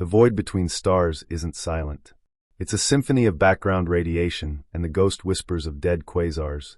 The void between stars isn't silent. It's a symphony of background radiation and the ghost whispers of dead quasars,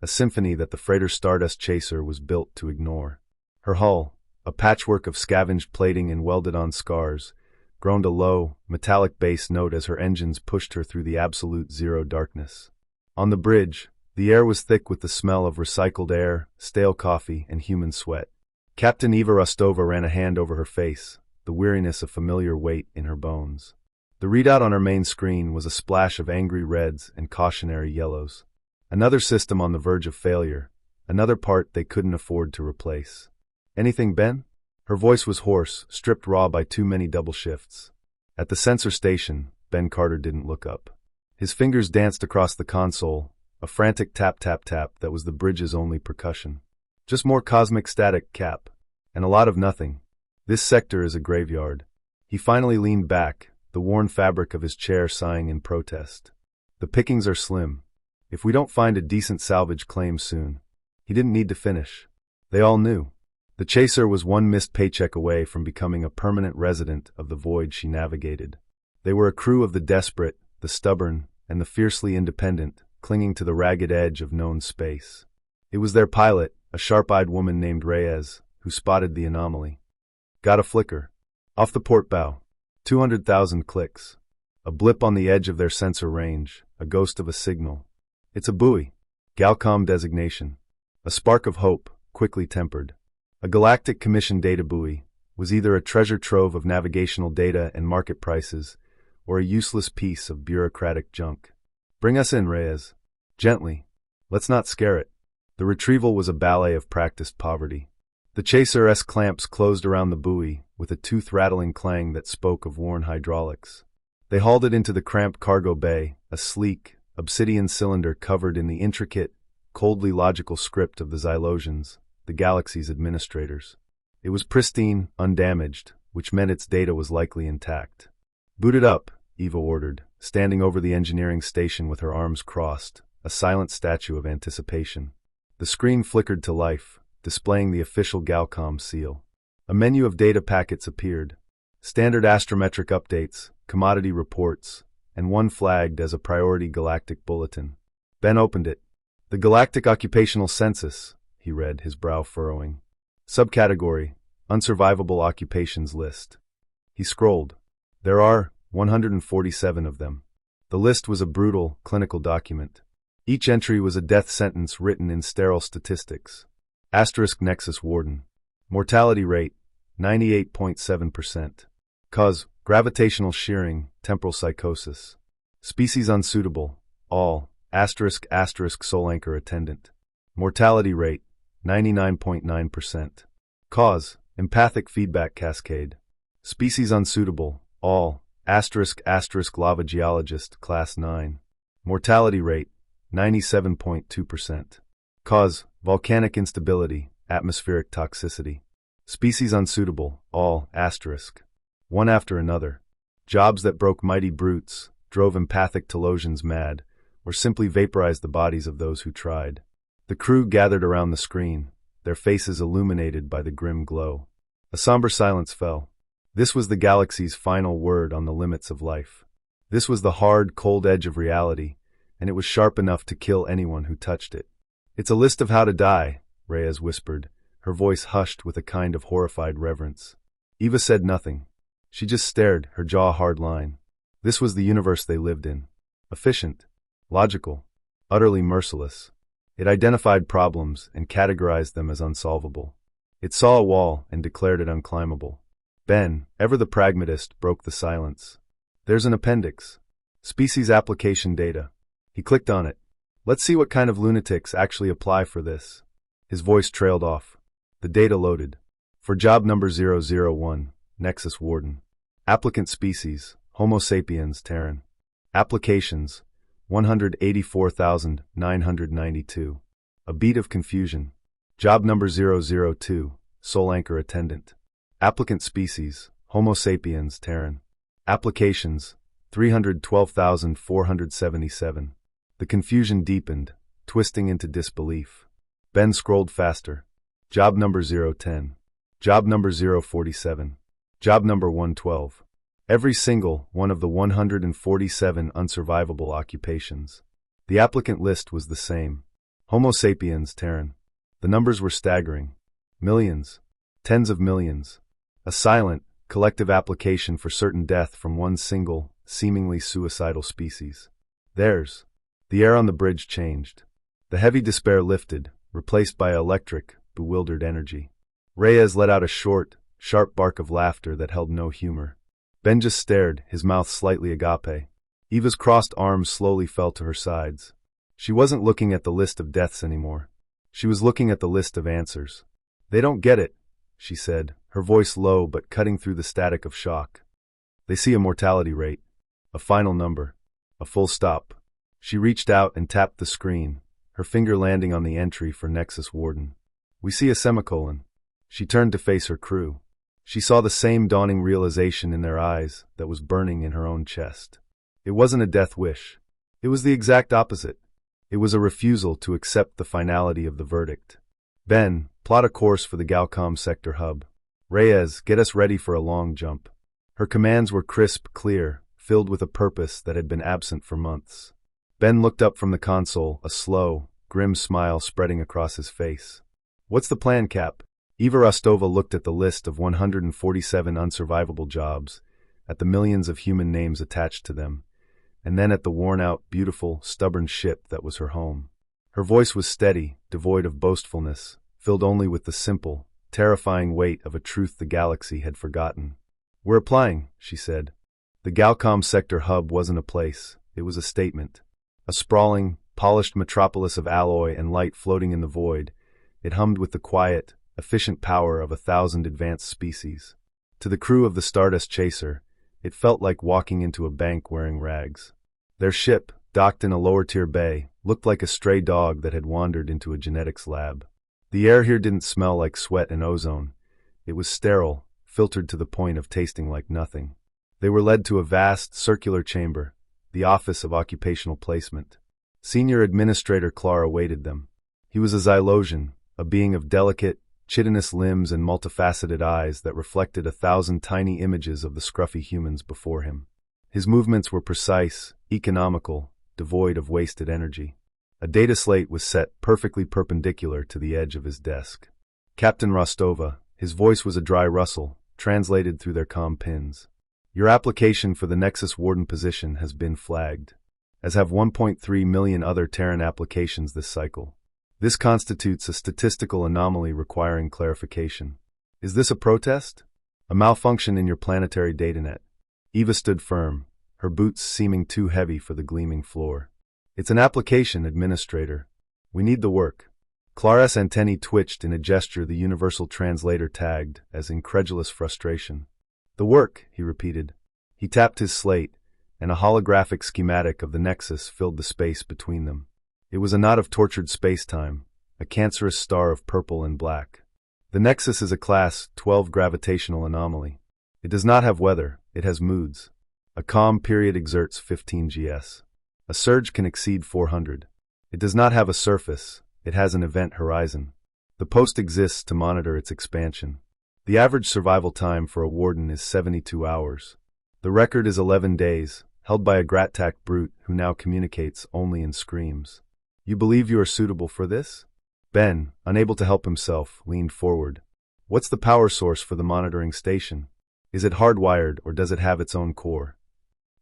a symphony that the freighter Stardust Chaser was built to ignore. Her hull, a patchwork of scavenged plating and welded-on scars, groaned a low, metallic bass note as her engines pushed her through the absolute zero darkness. On the bridge, the air was thick with the smell of recycled air, stale coffee, and human sweat. Captain Eva Rostova ran a hand over her face, the weariness of familiar weight in her bones. The readout on her main screen was a splash of angry reds and cautionary yellows. Another system on the verge of failure, another part they couldn't afford to replace. "Anything, Ben?" Her voice was hoarse, stripped raw by too many double shifts. At the sensor station, Ben Carter didn't look up. His fingers danced across the console, a frantic tap-tap-tap that was the bridge's only percussion. Just more cosmic static, Cap. And a lot of nothing. This sector is a graveyard. He finally leaned back, the worn fabric of his chair sighing in protest. The pickings are slim. If we don't find a decent salvage claim soon. He didn't need to finish. They all knew. The Chaser was one missed paycheck away from becoming a permanent resident of the void she navigated. They were a crew of the desperate, the stubborn, and the fiercely independent, clinging to the ragged edge of known space. It was their pilot, a sharp-eyed woman named Reyes, who spotted the anomaly. Got a flicker. Off the port bow. 200,000 clicks. A blip on the edge of their sensor range, a ghost of a signal. It's a buoy. Galcom designation. A spark of hope, quickly tempered. A Galactic Commission data buoy was either a treasure trove of navigational data and market prices, or a useless piece of bureaucratic junk. "Bring us in, Reyes." Gently. Let's not scare it. The retrieval was a ballet of practiced poverty. The Chaser's clamps closed around the buoy, with a tooth-rattling clang that spoke of worn hydraulics. They hauled it into the cramped cargo bay, a sleek, obsidian cylinder covered in the intricate, coldly logical script of the Xylosians, the galaxy's administrators. It was pristine, undamaged, which meant its data was likely intact. "Boot it up," Eva ordered, standing over the engineering station with her arms crossed, a silent statue of anticipation. The screen flickered to life, displaying the official Galcom seal. A menu of data packets appeared. Standard astrometric updates, commodity reports, and one flagged as a priority galactic bulletin. Ben opened it. "The Galactic Occupational Census," he read, his brow furrowing. "Subcategory, Unsurvivable Occupations List." He scrolled. There are 147 of them. The list was a brutal, clinical document. Each entry was a death sentence written in sterile statistics. Asterisk Nexus Warden. Mortality rate, 98.7%. Cause, gravitational shearing, temporal psychosis. Species unsuitable, all, asterisk Soul Anchor Attendant. Mortality rate, 99.9%. Cause, empathic feedback cascade. Species unsuitable, all, asterisk Lava Geologist, Class 9. Mortality rate, 97.2%. Cause, volcanic instability, atmospheric toxicity. Species unsuitable, all, asterisk. One after another. Jobs that broke mighty brutes, drove empathic Telosians mad, or simply vaporized the bodies of those who tried. The crew gathered around the screen, their faces illuminated by the grim glow. A somber silence fell. This was the galaxy's final word on the limits of life. This was the hard, cold edge of reality, and it was sharp enough to kill anyone who touched it. "It's a list of how to die," Reyes whispered, her voice hushed with a kind of horrified reverence. Eva said nothing. She just stared, her jaw a hard line. This was the universe they lived in. Efficient, logical, utterly merciless. It identified problems and categorized them as unsolvable. It saw a wall and declared it unclimbable. Ben, ever the pragmatist, broke the silence. "There's an appendix. Species application data." He clicked on it. "Let's see what kind of lunatics actually apply for this." His voice trailed off. The data loaded. For job number 001, Nexus Warden. Applicant species, Homo sapiens Terran. Applications, 184,992. A beat of confusion. Job number 002, Soul Anchor Attendant. Applicant species, Homo sapiens Terran. Applications, 312,477. The confusion deepened, twisting into disbelief. Ben scrolled faster. Job number 010. Job number 047. Job number 112. Every single one of the 147 unsurvivable occupations. The applicant list was the same. Homo sapiens Terran. The numbers were staggering. Millions. Tens of millions. A silent, collective application for certain death from one single, seemingly suicidal species. Theirs. The air on the bridge changed. The heavy despair lifted, replaced by electric, bewildered energy. Reyes let out a short, sharp bark of laughter that held no humor. Ben just stared, his mouth slightly agape. Eva's crossed arms slowly fell to her sides. She wasn't looking at the list of deaths anymore. She was looking at the list of answers. They don't get it, she said, her voice low but cutting through the static of shock. They see a mortality rate. A final number. A full stop. She reached out and tapped the screen, her finger landing on the entry for Nexus Warden. We see a semicolon. She turned to face her crew. She saw the same dawning realization in their eyes that was burning in her own chest. It wasn't a death wish. It was the exact opposite. It was a refusal to accept the finality of the verdict. Ben, plot a course for the Galcom sector hub. Reyes, get us ready for a long jump. Her commands were crisp, clear, filled with a purpose that had been absent for months. Ben looked up from the console, a slow, grim smile spreading across his face. What's the plan, Cap? Eva Rostova looked at the list of 147 unsurvivable jobs, at the millions of human names attached to them, and then at the worn-out, beautiful, stubborn ship that was her home. Her voice was steady, devoid of boastfulness, filled only with the simple, terrifying weight of a truth the galaxy had forgotten. We're applying, she said. The Galcom sector hub wasn't a place, it was a statement. A sprawling, polished metropolis of alloy and light floating in the void, it hummed with the quiet, efficient power of 1,000 advanced species. To the crew of the Stardust Chaser, it felt like walking into a bank wearing rags. Their ship, docked in a lower-tier bay, looked like a stray dog that had wandered into a genetics lab. The air here didn't smell like sweat and ozone. It was sterile, filtered to the point of tasting like nothing. They were led to a vast, circular chamber, the Office of Occupational Placement. Senior Administrator Clark awaited them. He was a Xylosian, a being of delicate, chitinous limbs and multifaceted eyes that reflected 1,000 tiny images of the scruffy humans before him. His movements were precise, economical, devoid of wasted energy. A data slate was set perfectly perpendicular to the edge of his desk. Captain Rostova, his voice was a dry rustle, translated through their comm pins. Your application for the Nexus Warden position has been flagged, as have 1.3 million other Terran applications this cycle. This constitutes a statistical anomaly requiring clarification. Is this a protest? A malfunction in your planetary datanet? Eva stood firm, her boots seeming too heavy for the gleaming floor. It's an application, Administrator. We need the work. Clark's antennae twitched in a gesture the Universal Translator tagged as incredulous frustration. The work, he repeated. He tapped his slate, and a holographic schematic of the Nexus filled the space between them. It was a knot of tortured space-time, a cancerous star of purple and black. The Nexus is a Class 12 gravitational anomaly. It does not have weather, it has moods. A calm period exerts 15 gs. A surge can exceed 400. It does not have a surface, it has an event horizon. The post exists to monitor its expansion. The average survival time for a warden is 72 hours. The record is 11 days, held by a Grattac brute who now communicates only in screams. You believe you are suitable for this? Ben, unable to help himself, leaned forward. What's the power source for the monitoring station? Is it hardwired or does it have its own core?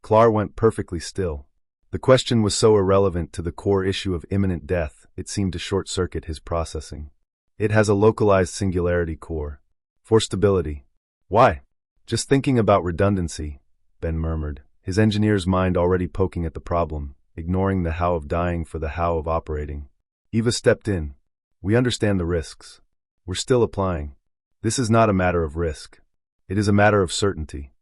Clark went perfectly still. The question was so irrelevant to the core issue of imminent death, it seemed to short-circuit his processing. It has a localized singularity core. For stability. Why? Just thinking about redundancy, Ben murmured, his engineer's mind already poking at the problem, ignoring the how of dying for the how of operating. Eva stepped in. We understand the risks. We're still applying. This is not a matter of risk. It is a matter of certainty.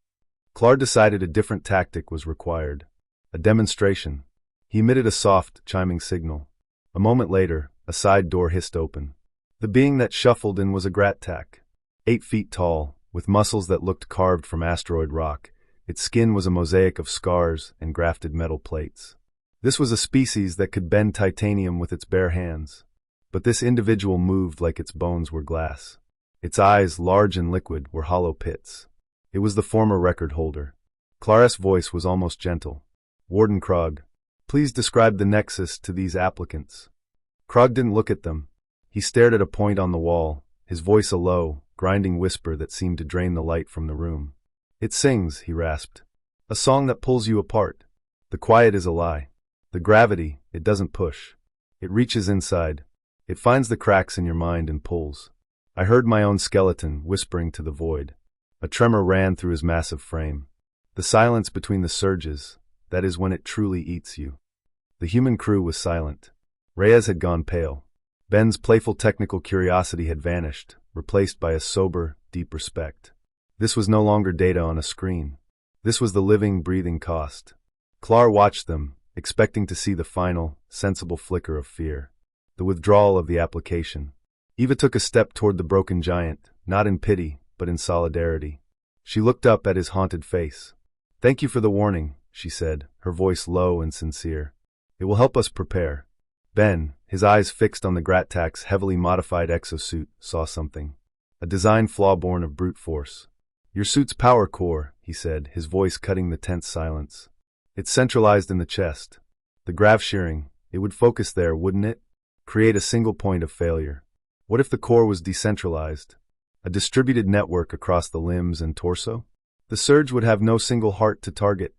Clark decided a different tactic was required. A demonstration. He emitted a soft, chiming signal. A moment later, a side door hissed open. The being that shuffled in was a Grattac. 8 feet tall, with muscles that looked carved from asteroid rock. Its skin was a mosaic of scars and grafted metal plates. This was a species that could bend titanium with its bare hands. But this individual moved like its bones were glass. Its eyes, large and liquid, were hollow pits. It was the former record holder. Clara's voice was almost gentle. Warden Krog, please describe the nexus to these applicants. Krog didn't look at them. He stared at a point on the wall, his voice a low, grinding whisper that seemed to drain the light from the room. It sings, he rasped. A song that pulls you apart. The quiet is a lie. The gravity, it doesn't push. It reaches inside. It finds the cracks in your mind and pulls. I heard my own skeleton whispering to the void. A tremor ran through his massive frame. The silence between the surges, that is when it truly eats you. The human crew was silent. Reyes had gone pale. Ben's playful technical curiosity had vanished, replaced by a sober, deep respect. This was no longer data on a screen. This was the living, breathing cost. Clara watched them, expecting to see the final, sensible flicker of fear. The withdrawal of the application. Eva took a step toward the broken giant, not in pity, but in solidarity. She looked up at his haunted face. Thank you for the warning, she said, her voice low and sincere. It will help us prepare. Ben, his eyes fixed on the Grattak's heavily modified exosuit, saw something. A design flaw born of brute force. Your suit's power core, he said, his voice cutting the tense silence. It's centralized in the chest. The grav shearing, it would focus there, wouldn't it? Create a single point of failure. What if the core was decentralized? A distributed network across the limbs and torso? The surge would have no single heart to target.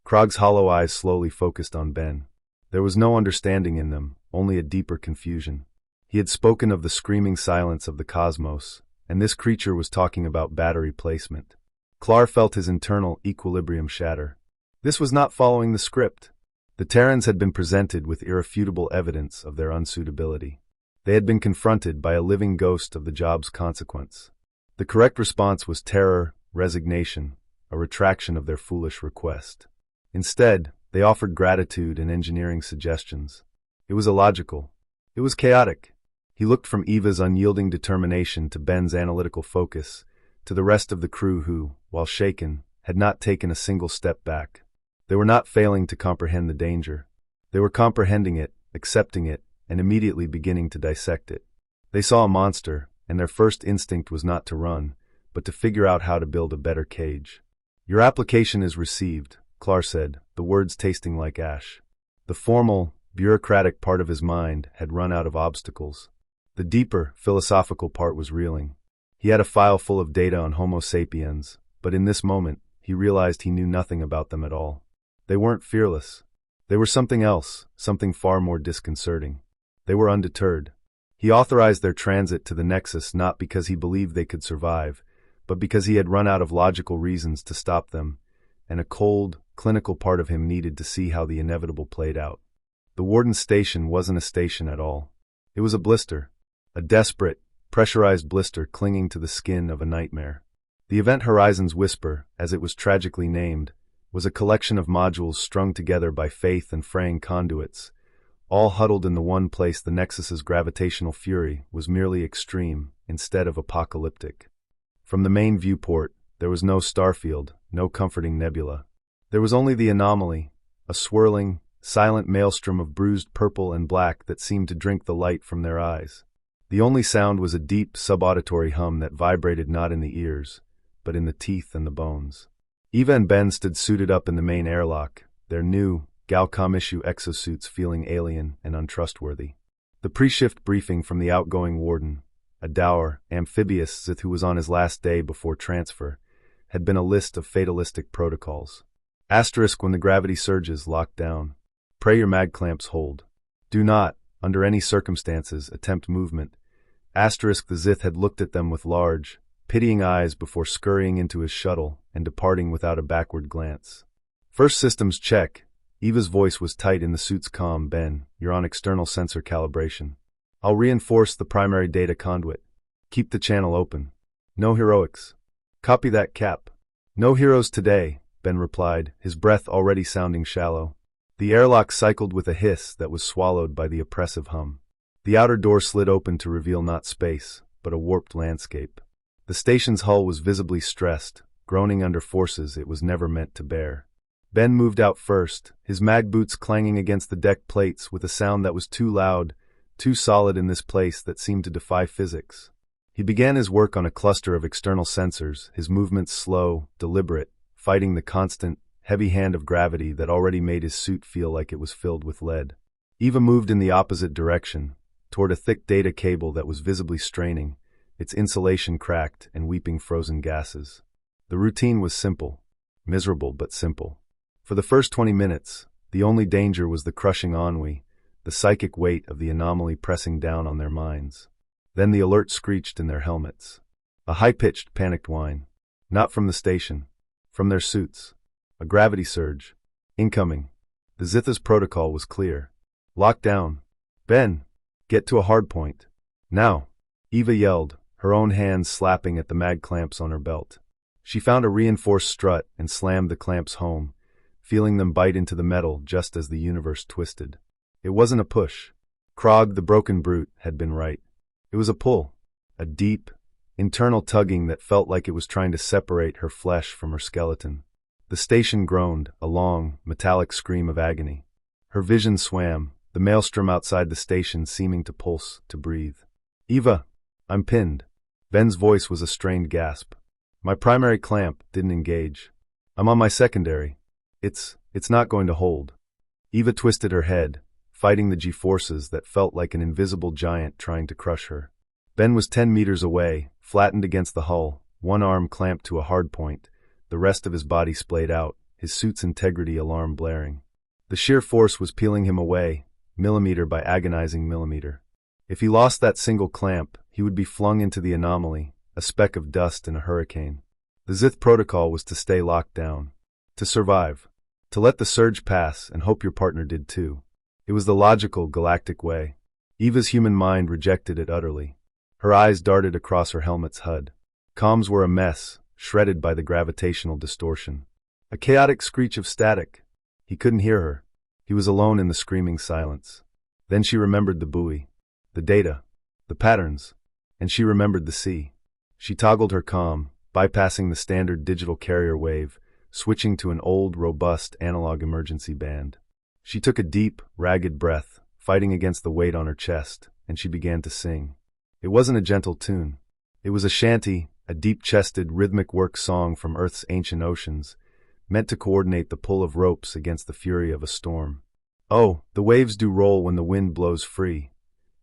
Krog's hollow eyes slowly focused on Ben. There was no understanding in them, only a deeper confusion. He had spoken of the screaming silence of the cosmos, and this creature was talking about battery placement. Klar felt his internal equilibrium shatter. This was not following the script. The Terrans had been presented with irrefutable evidence of their unsuitability. They had been confronted by a living ghost of the job's consequence. The correct response was terror, resignation, a retraction of their foolish request. Instead, they offered gratitude and engineering suggestions. It was illogical. It was chaotic. He looked from Eva's unyielding determination to Ben's analytical focus, to the rest of the crew who, while shaken, had not taken a single step back. They were not failing to comprehend the danger. They were comprehending it, accepting it, and immediately beginning to dissect it. They saw a monster, and their first instinct was not to run, but to figure out how to build a better cage. Your application is received, Klar said, the words tasting like ash. The formal, bureaucratic part of his mind had run out of obstacles. The deeper, philosophical part was reeling. He had a file full of data on Homo sapiens, but in this moment, he realized he knew nothing about them at all. They weren't fearless. They were something else, something far more disconcerting. They were undeterred. He authorized their transit to the Nexus not because he believed they could survive, but because he had run out of logical reasons to stop them, and a cold, clinical part of him needed to see how the inevitable played out. The Warden's station wasn't a station at all. It was a blister. A desperate, pressurized blister clinging to the skin of a nightmare. The Event Horizon's Whisper, as it was tragically named, was a collection of modules strung together by faith and fraying conduits, all huddled in the one place. The Nexus's gravitational fury was merely extreme instead of apocalyptic. From the main viewport, there was no starfield, no comforting nebula. There was only the anomaly, a swirling, silent maelstrom of bruised purple and black that seemed to drink the light from their eyes. The only sound was a deep, subauditory hum that vibrated not in the ears, but in the teeth and the bones. Eva and Ben stood suited up in the main airlock, their new, Galcom-issue exosuits feeling alien and untrustworthy. The pre-shift briefing from the outgoing warden, a dour, amphibious Sith who was on his last day before transfer, had been a list of fatalistic protocols. Asterisk when the gravity surges lock down. Pray your mag clamps hold. Do not, under any circumstances, attempt movement. Asterisk the Sith had looked at them with large, pitying eyes before scurrying into his shuttle and departing without a backward glance. First systems check. Eva's voice was tight in the suit's comm. Ben, you're on external sensor calibration. I'll reinforce the primary data conduit. Keep the channel open. No heroics. Copy that, Cap. No heroes today, Ben replied, his breath already sounding shallow. The airlock cycled with a hiss that was swallowed by the oppressive hum. The outer door slid open to reveal not space, but a warped landscape. The station's hull was visibly stressed, groaning under forces it was never meant to bear. Ben moved out first, his mag boots clanging against the deck plates with a sound that was too loud, too solid in this place that seemed to defy physics. He began his work on a cluster of external sensors, his movements slow, deliberate, fighting the constant, heavy hand of gravity that already made his suit feel like it was filled with lead. Eva moved in the opposite direction, toward a thick data cable that was visibly straining, its insulation cracked and weeping frozen gases. The routine was simple, miserable but simple. For the first 20 minutes, the only danger was the crushing ennui, the psychic weight of the anomaly pressing down on their minds. Then the alert screeched in their helmets. A high-pitched, panicked whine. Not from the station. From their suits. A gravity surge. Incoming. The Zitha's protocol was clear. Lock down. Ben! Get to a hardpoint. Now! Eva yelled, her own hands slapping at the mag clamps on her belt. She found a reinforced strut and slammed the clamps home, feeling them bite into the metal just as the universe twisted. It wasn't a push. Krog, the broken brute, had been right. It was a pull. A deep, internal tugging that felt like it was trying to separate her flesh from her skeleton. The station groaned, a long, metallic scream of agony. Her vision swam, the maelstrom outside the station seeming to pulse, to breathe. Eva! I'm pinned. Ben's voice was a strained gasp. My primary clamp didn't engage. I'm on my secondary. It's not going to hold. Eva twisted her head, fighting the G-forces that felt like an invisible giant trying to crush her. Ben was 10 meters away, flattened against the hull, one arm clamped to a hardpoint, the rest of his body splayed out, his suit's integrity alarm blaring. The sheer force was peeling him away, millimeter by agonizing millimeter. If he lost that single clamp, he would be flung into the anomaly, a speck of dust in a hurricane. The Zith protocol was to stay locked down. To survive. To let the surge pass and hope your partner did too. It was the logical, galactic way. Eva's human mind rejected it utterly. Her eyes darted across her helmet's HUD. Comms were a mess, shredded by the gravitational distortion. A chaotic screech of static. He couldn't hear her. He was alone in the screaming silence. Then she remembered the buoy, the data, the patterns, and she remembered the sea. She toggled her comm, bypassing the standard digital carrier wave, switching to an old, robust analog emergency band. She took a deep, ragged breath, fighting against the weight on her chest, and she began to sing. It wasn't a gentle tune. It was a shanty, a deep-chested, rhythmic work song from Earth's ancient oceans, meant to coordinate the pull of ropes against the fury of a storm. Oh, the waves do roll when the wind blows free.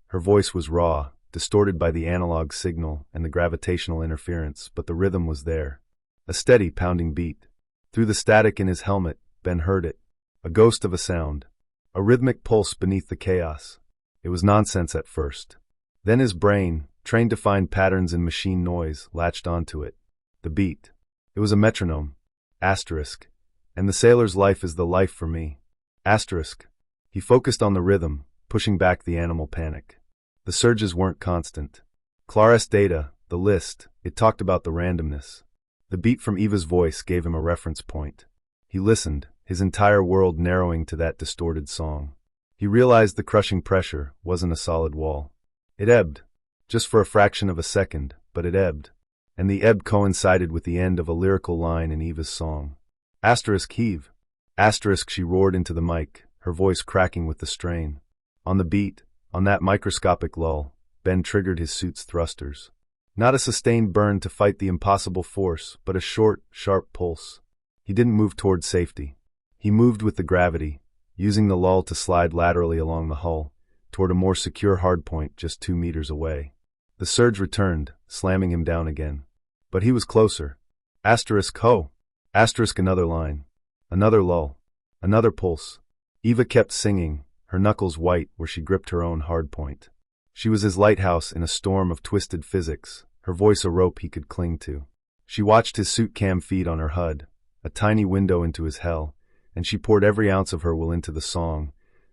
Her voice was raw, distorted by the analog signal and the gravitational interference, but the rhythm was there. A steady, pounding beat. Through the static in his helmet, Ben heard it. A ghost of a sound. A rhythmic pulse beneath the chaos. It was nonsense at first. Then his brain, trained to find patterns in machine noise, latched onto it. The beat. It was a metronome. Asterisk. And the sailor's life is the life for me. Asterisk. He focused on the rhythm, pushing back the animal panic. The surges weren't constant. Claris data, the list, it talked about the randomness. The beat from Eva's voice gave him a reference point. He listened, his entire world narrowing to that distorted song. He realized the crushing pressure wasn't a solid wall. It ebbed. Just for a fraction of a second, but it ebbed. And the ebb coincided with the end of a lyrical line in Eva's song. Asterisk heave. Asterisk, she roared into the mic, her voice cracking with the strain. On the beat, on that microscopic lull, Ben triggered his suit's thrusters. Not a sustained burn to fight the impossible force, but a short, sharp pulse. He didn't move toward safety. He moved with the gravity, using the lull to slide laterally along the hull, toward a more secure hardpoint just 2 meters away. The surge returned, slamming him down again. But he was closer. Asterisk ho! Asterisk another line. Another lull. Another pulse. Eva kept singing, her knuckles white where she gripped her own hardpoint. She was his lighthouse in a storm of twisted physics, her voice a rope he could cling to. She watched his suit cam feed on her HUD, a tiny window into his hell, and she poured every ounce of her will into the song,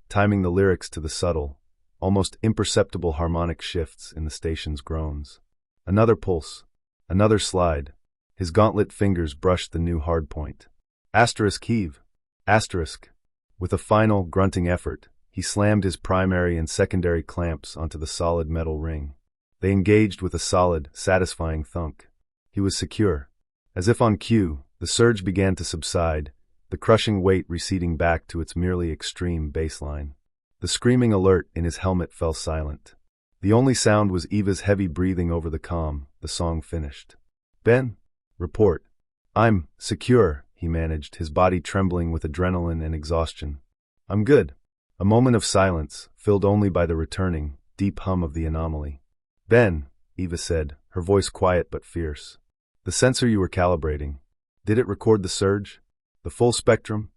timing the lyrics to the subtle, almost imperceptible harmonic shifts in the station's groans. Another pulse. Another slide. His gauntlet fingers brushed the new hardpoint. Asterisk heave. Asterisk. With a final, grunting effort, he slammed his primary and secondary clamps onto the solid metal ring. They engaged with a solid, satisfying thunk. He was secure. As if on cue, the surge began to subside, the crushing weight receding back to its merely extreme baseline. The screaming alert in his helmet fell silent. The only sound was Eva's heavy breathing over the comm. The song finished. Ben? Report. I'm secure, he managed, his body trembling with adrenaline and exhaustion. "I'm good." A moment of silence, filled only by the returning, deep hum of the anomaly. "Ben," Eva said, her voice quiet but fierce. "The sensor you were calibrating. Did it record the surge? The full spectrum?"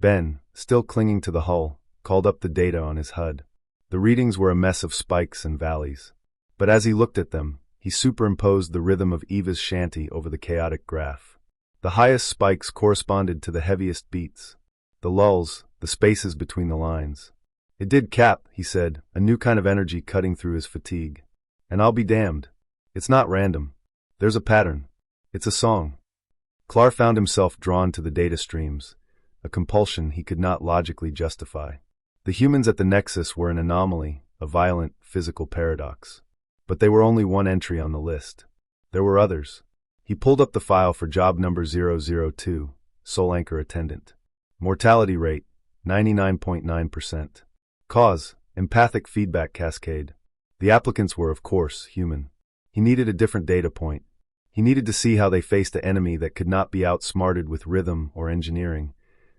Ben, still clinging to the hull, called up the data on his HUD. The readings were a mess of spikes and valleys. But as he looked at them, he superimposed the rhythm of Eva's shanty over the chaotic graph. The highest spikes corresponded to the heaviest beats. The lulls, the spaces between the lines. "It did, Cap," he said, a new kind of energy cutting through his fatigue. "And I'll be damned. It's not random. There's a pattern. It's a song." Clark found himself drawn to the data streams, a compulsion he could not logically justify. The humans at the Nexus were an anomaly, a violent, physical paradox. But they were only one entry on the list. There were others. He pulled up the file for job number 002, Soul Anchor Attendant. Mortality rate, 99.9%. Cause, empathic feedback cascade. The applicants were, of course, human. He needed a different data point. He needed to see how they faced an enemy that could not be outsmarted with rhythm or engineering,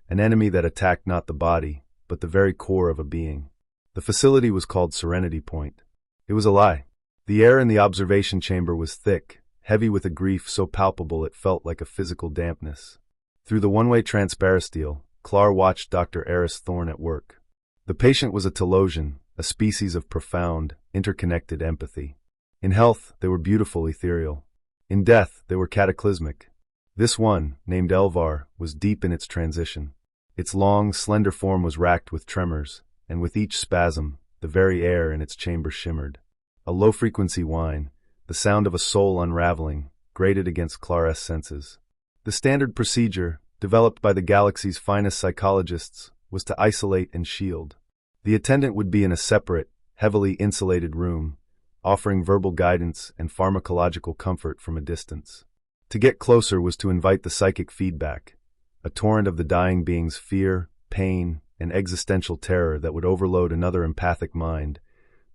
an enemy that attacked not the body, but the very core of a being. The facility was called Serenity Point. It was a lie. The air in the observation chamber was thick, heavy with a grief so palpable it felt like a physical dampness. Through the one-way transparisteel, Clark watched Dr. Eris Thorne at work. The patient was a Telosian, a species of profound, interconnected empathy. In health, they were beautiful ethereal. In death, they were cataclysmic. This one, named Elvar, was deep in its transition. Its long, slender form was racked with tremors, and with each spasm, the very air in its chamber shimmered. A low-frequency whine, the sound of a soul unraveling, grated against Clark's senses. The standard procedure, developed by the galaxy's finest psychologists, was to isolate and shield. The attendant would be in a separate, heavily insulated room, offering verbal guidance and pharmacological comfort from a distance. To get closer was to invite the psychic feedback, a torrent of the dying being's fear, pain, and existential terror that would overload another empathic mind,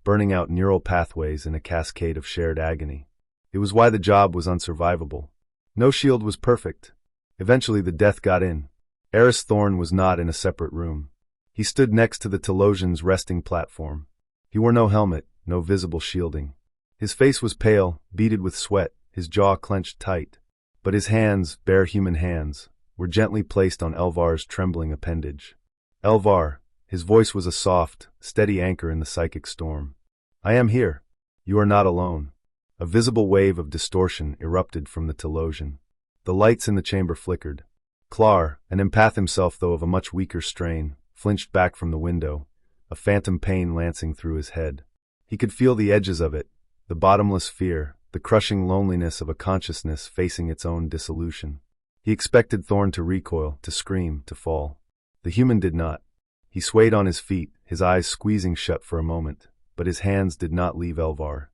burning out neural pathways in a cascade of shared agony. It was why the job was unsurvivable. No shield was perfect. Eventually the death got in. Eris Thorne was not in a separate room. He stood next to the Telosian's resting platform. He wore no helmet, no visible shielding. His face was pale, beaded with sweat, his jaw clenched tight. But his hands, bare human hands, were gently placed on Elvar's trembling appendage. "Elvar," his voice was a soft, steady anchor in the psychic storm. "I am here. You are not alone." A visible wave of distortion erupted from the Telosian. The lights in the chamber flickered. Clark, an empath himself though of a much weaker strain, flinched back from the window, a phantom pain lancing through his head. He could feel the edges of it, the bottomless fear, the crushing loneliness of a consciousness facing its own dissolution. He expected Thorne to recoil, to scream, to fall. The human did not. He swayed on his feet, his eyes squeezing shut for a moment, but his hands did not leave Elvar.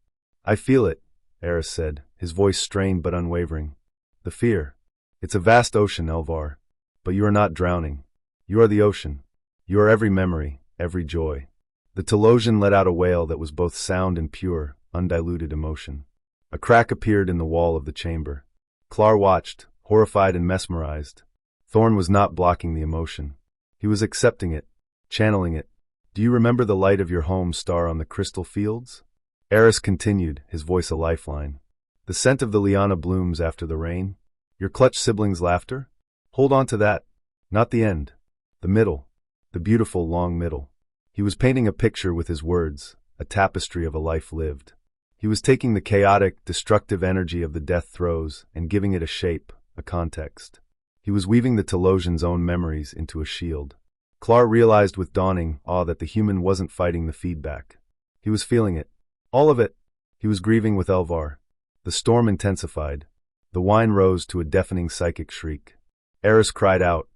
"I feel it," Eris said, his voice strained but unwavering. "The fear. It's a vast ocean, Elvar. But you are not drowning. You are the ocean. You are every memory, every joy." The Telosian let out a wail that was both sound and pure, undiluted emotion. A crack appeared in the wall of the chamber. Clark watched, horrified and mesmerized. Thorne was not blocking the emotion. He was accepting it, channeling it. "Do you remember the light of your home star on the crystal fields?" Eris continued, his voice a lifeline. "The scent of the liana blooms after the rain? Your clutched siblings' laughter? Hold on to that. Not the end. The middle. The beautiful long middle." He was painting a picture with his words, a tapestry of a life lived. He was taking the chaotic, destructive energy of the death throes and giving it a shape, a context. He was weaving the Telosian's own memories into a shield. Clark realized with dawning awe that the human wasn't fighting the feedback. He was feeling it. All of it. He was grieving with Elvar. The storm intensified. The whine rose to a deafening psychic shriek. Eris cried out,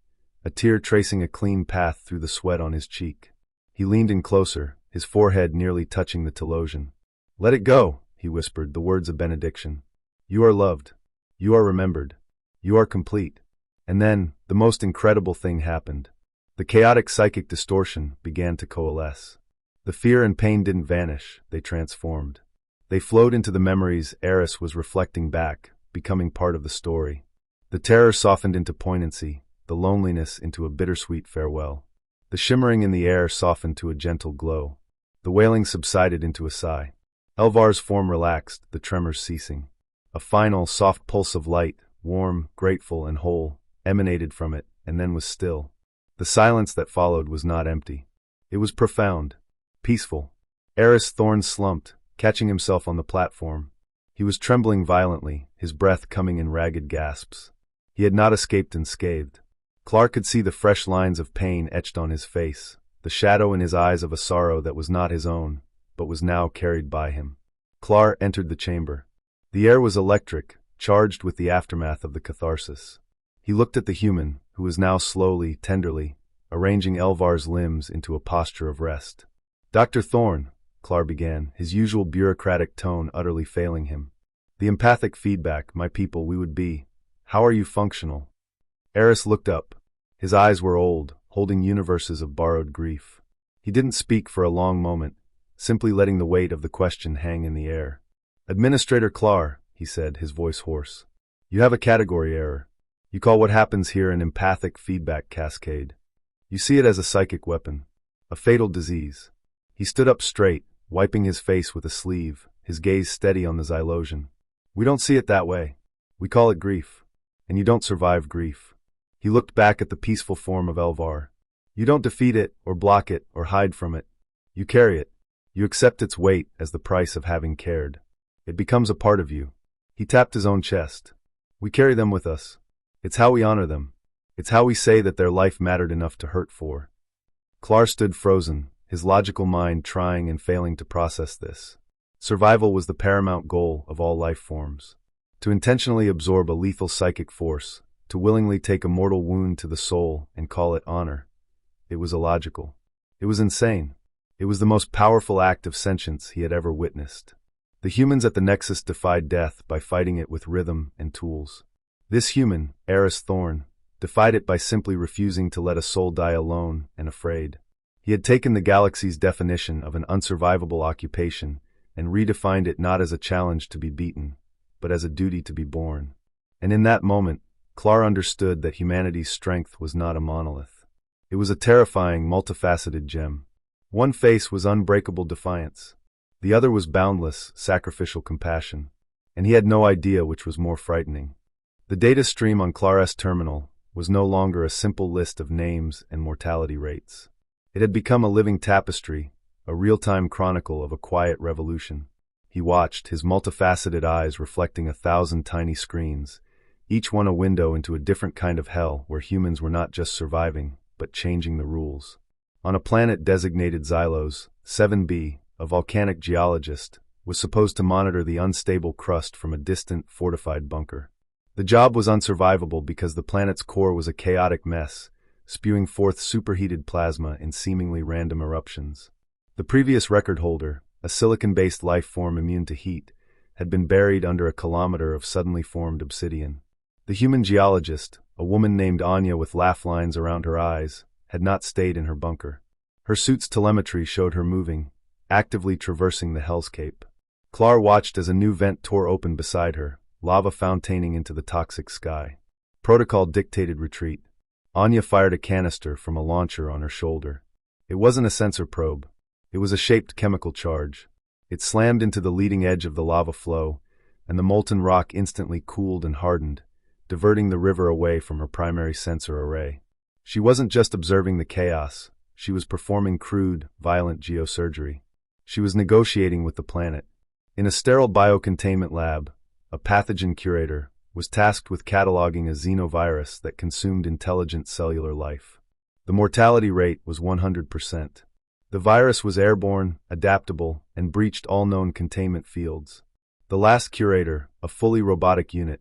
a tear tracing a clean path through the sweat on his cheek. He leaned in closer, his forehead nearly touching the Telosian. "Let it go," he whispered, the words of benediction. "You are loved. You are remembered. You are complete." And then, the most incredible thing happened. The chaotic psychic distortion began to coalesce. The fear and pain didn't vanish, they transformed. They flowed into the memories Eris was reflecting back, becoming part of the story. The terror softened into poignancy, the loneliness into a bittersweet farewell. The shimmering in the air softened to a gentle glow. The wailing subsided into a sigh. Elvar's form relaxed, the tremors ceasing. A final, soft pulse of light, warm, grateful, and whole, emanated from it, and then was still. The silence that followed was not empty. It was profound, peaceful. Eris Thorne slumped, catching himself on the platform. He was trembling violently, his breath coming in ragged gasps. He had not escaped unscathed. Clark could see the fresh lines of pain etched on his face, the shadow in his eyes of a sorrow that was not his own, but was now carried by him. Clark entered the chamber. The air was electric, charged with the aftermath of the catharsis. He looked at the human, who was now slowly, tenderly, arranging Elvar's limbs into a posture of rest. "Dr. Thorne," Clark began, his usual bureaucratic tone utterly failing him. "The empathic feedback, my people, we would be. How are you functional?" Eris looked up. His eyes were old, holding universes of borrowed grief. He didn't speak for a long moment, simply letting the weight of the question hang in the air. "Administrator Clark," he said, his voice hoarse. "You have a category error. You call what happens here an empathic feedback cascade. You see it as a psychic weapon, a fatal disease." He stood up straight, wiping his face with a sleeve, his gaze steady on the Xylosion. "We don't see it that way. We call it grief. And you don't survive grief." He looked back at the peaceful form of Elvar. "You don't defeat it, or block it, or hide from it. You carry it. You accept its weight as the price of having cared. It becomes a part of you." He tapped his own chest. "We carry them with us. It's how we honor them. It's how we say that their life mattered enough to hurt for." Clark stood frozen, his logical mind trying and failing to process this. Survival was the paramount goal of all life forms. To intentionally absorb a lethal psychic force, to willingly take a mortal wound to the soul and call it honor, it was illogical. It was insane. It was the most powerful act of sentience he had ever witnessed. The humans at the Nexus defied death by fighting it with rhythm and tools. This human, Eris Thorne, defied it by simply refusing to let a soul die alone and afraid. He had taken the galaxy's definition of an unsurvivable occupation and redefined it not as a challenge to be beaten, but as a duty to be born. And in that moment, Clark understood that humanity's strength was not a monolith. It was a terrifying, multifaceted gem. One face was unbreakable defiance. The other was boundless, sacrificial compassion. And he had no idea which was more frightening. The data stream on Clark's terminal was no longer a simple list of names and mortality rates. It had become a living tapestry, a real-time chronicle of a quiet revolution. He watched, his multifaceted eyes reflecting 1,000 tiny screens, each one a window into a different kind of hell where humans were not just surviving, but changing the rules. On a planet designated Xylos, 7b, a volcanic geologist was supposed to monitor the unstable crust from a distant, fortified bunker. The job was unsurvivable because the planet's core was a chaotic mess, spewing forth superheated plasma in seemingly random eruptions. The previous record holder, a silicon-based life form immune to heat, had been buried under a kilometer of suddenly formed obsidian. The human geologist, a woman named Anya with laugh lines around her eyes, had not stayed in her bunker. Her suit's telemetry showed her moving, actively traversing the hellscape. Clark watched as a new vent tore open beside her, lava fountaining into the toxic sky. Protocol dictated retreat. Anya fired a canister from a launcher on her shoulder. It wasn't a sensor probe. It was a shaped chemical charge. It slammed into the leading edge of the lava flow, and the molten rock instantly cooled and hardened, diverting the river away from her primary sensor array. She wasn't just observing the chaos. She was performing crude, violent geosurgery. She was negotiating with the planet. In a sterile biocontainment lab, a pathogen curator was tasked with cataloging a xenovirus that consumed intelligent cellular life. The mortality rate was 100%. The virus was airborne, adaptable, and breached all known containment fields. The last curator, a fully robotic unit,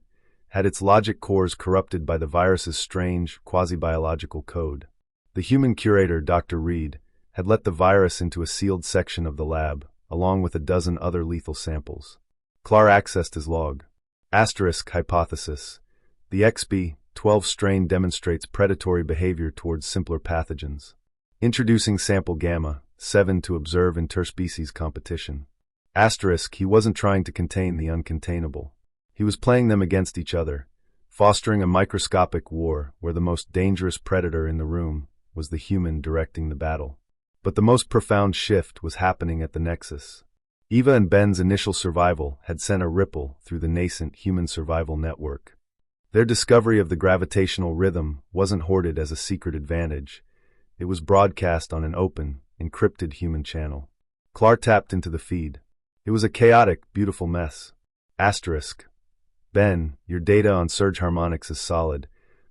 had its logic cores corrupted by the virus's strange, quasi-biological code. The human curator, Dr. Reed, had let the virus into a sealed section of the lab, along with a dozen other lethal samples. Clark accessed his log. Asterisk hypothesis. The XB-12 strain demonstrates predatory behavior towards simpler pathogens. Introducing sample gamma-7 to observe interspecies competition. Asterisk, he wasn't trying to contain the uncontainable. He was playing them against each other, fostering a microscopic war where the most dangerous predator in the room was the human directing the battle. But the most profound shift was happening at the Nexus. Eva and Ben's initial survival had sent a ripple through the nascent human survival network. Their discovery of the gravitational rhythm wasn't hoarded as a secret advantage. It was broadcast on an open, encrypted human channel. Clark tapped into the feed. It was a chaotic, beautiful mess. Asterisk. Ben, your data on surge harmonics is solid,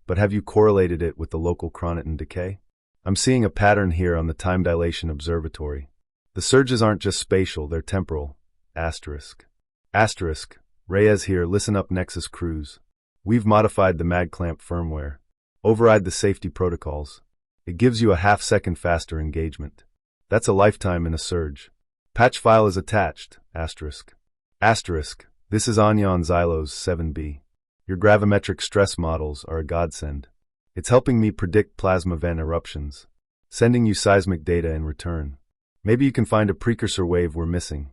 but have you correlated it with the local chronoton decay? I'm seeing a pattern here on the time dilation observatory. The surges aren't just spatial, they're temporal. Asterisk. Asterisk. Reyes here, listen up Nexus crews. We've modified the MagClamp firmware. Override the safety protocols. It gives you a half-second faster engagement. That's a lifetime in a surge. Patch file is attached. Asterisk. Asterisk. This is Anya on Xylos 7B. Your gravimetric stress models are a godsend. It's helping me predict plasma vent eruptions. Sending you seismic data in return. Maybe you can find a precursor wave we're missing.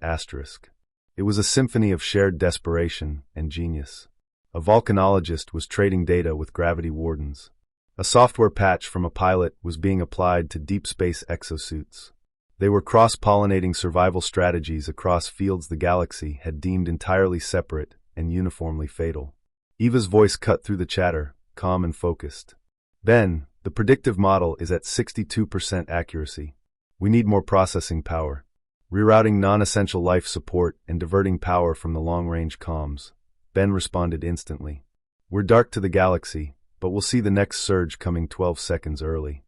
Asterisk. It was a symphony of shared desperation and genius. A volcanologist was trading data with gravity wardens. A software patch from a pilot was being applied to deep space exosuits. They were cross-pollinating survival strategies across fields the galaxy had deemed entirely separate and uniformly fatal. Eva's voice cut through the chatter, calm and focused. Ben, the predictive model is at 62% accuracy. We need more processing power. Rerouting non-essential life support and diverting power from the long-range comms. Ben responded instantly. We're dark to the galaxy, but we'll see the next surge coming 12 seconds early.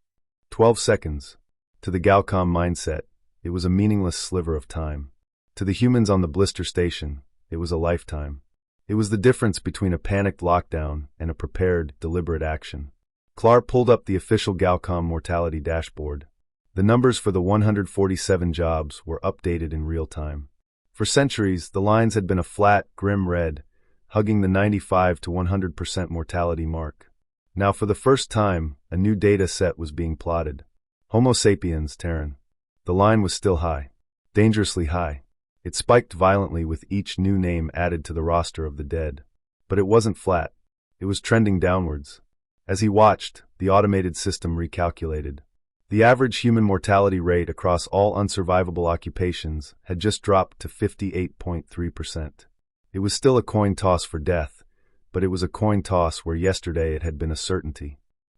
12 seconds. To the Galcom mindset, it was a meaningless sliver of time. To the humans on the blister station, it was a lifetime. It was the difference between a panicked lockdown and a prepared, deliberate action. Clark pulled up the official Galcom mortality dashboard. The numbers for the 147 jobs were updated in real time. For centuries, the lines had been a flat, grim red, hugging the 95 to 100% mortality mark. Now, for the first time, a new data set was being plotted. Homo sapiens, Terran. The line was still high. Dangerously high. It spiked violently with each new name added to the roster of the dead. But it wasn't flat. It was trending downwards. As he watched, the automated system recalculated. The average human mortality rate across all unsurvivable occupations had just dropped to 58.3%. It was still a coin toss for death, but it was a coin toss where yesterday it had been a certainty.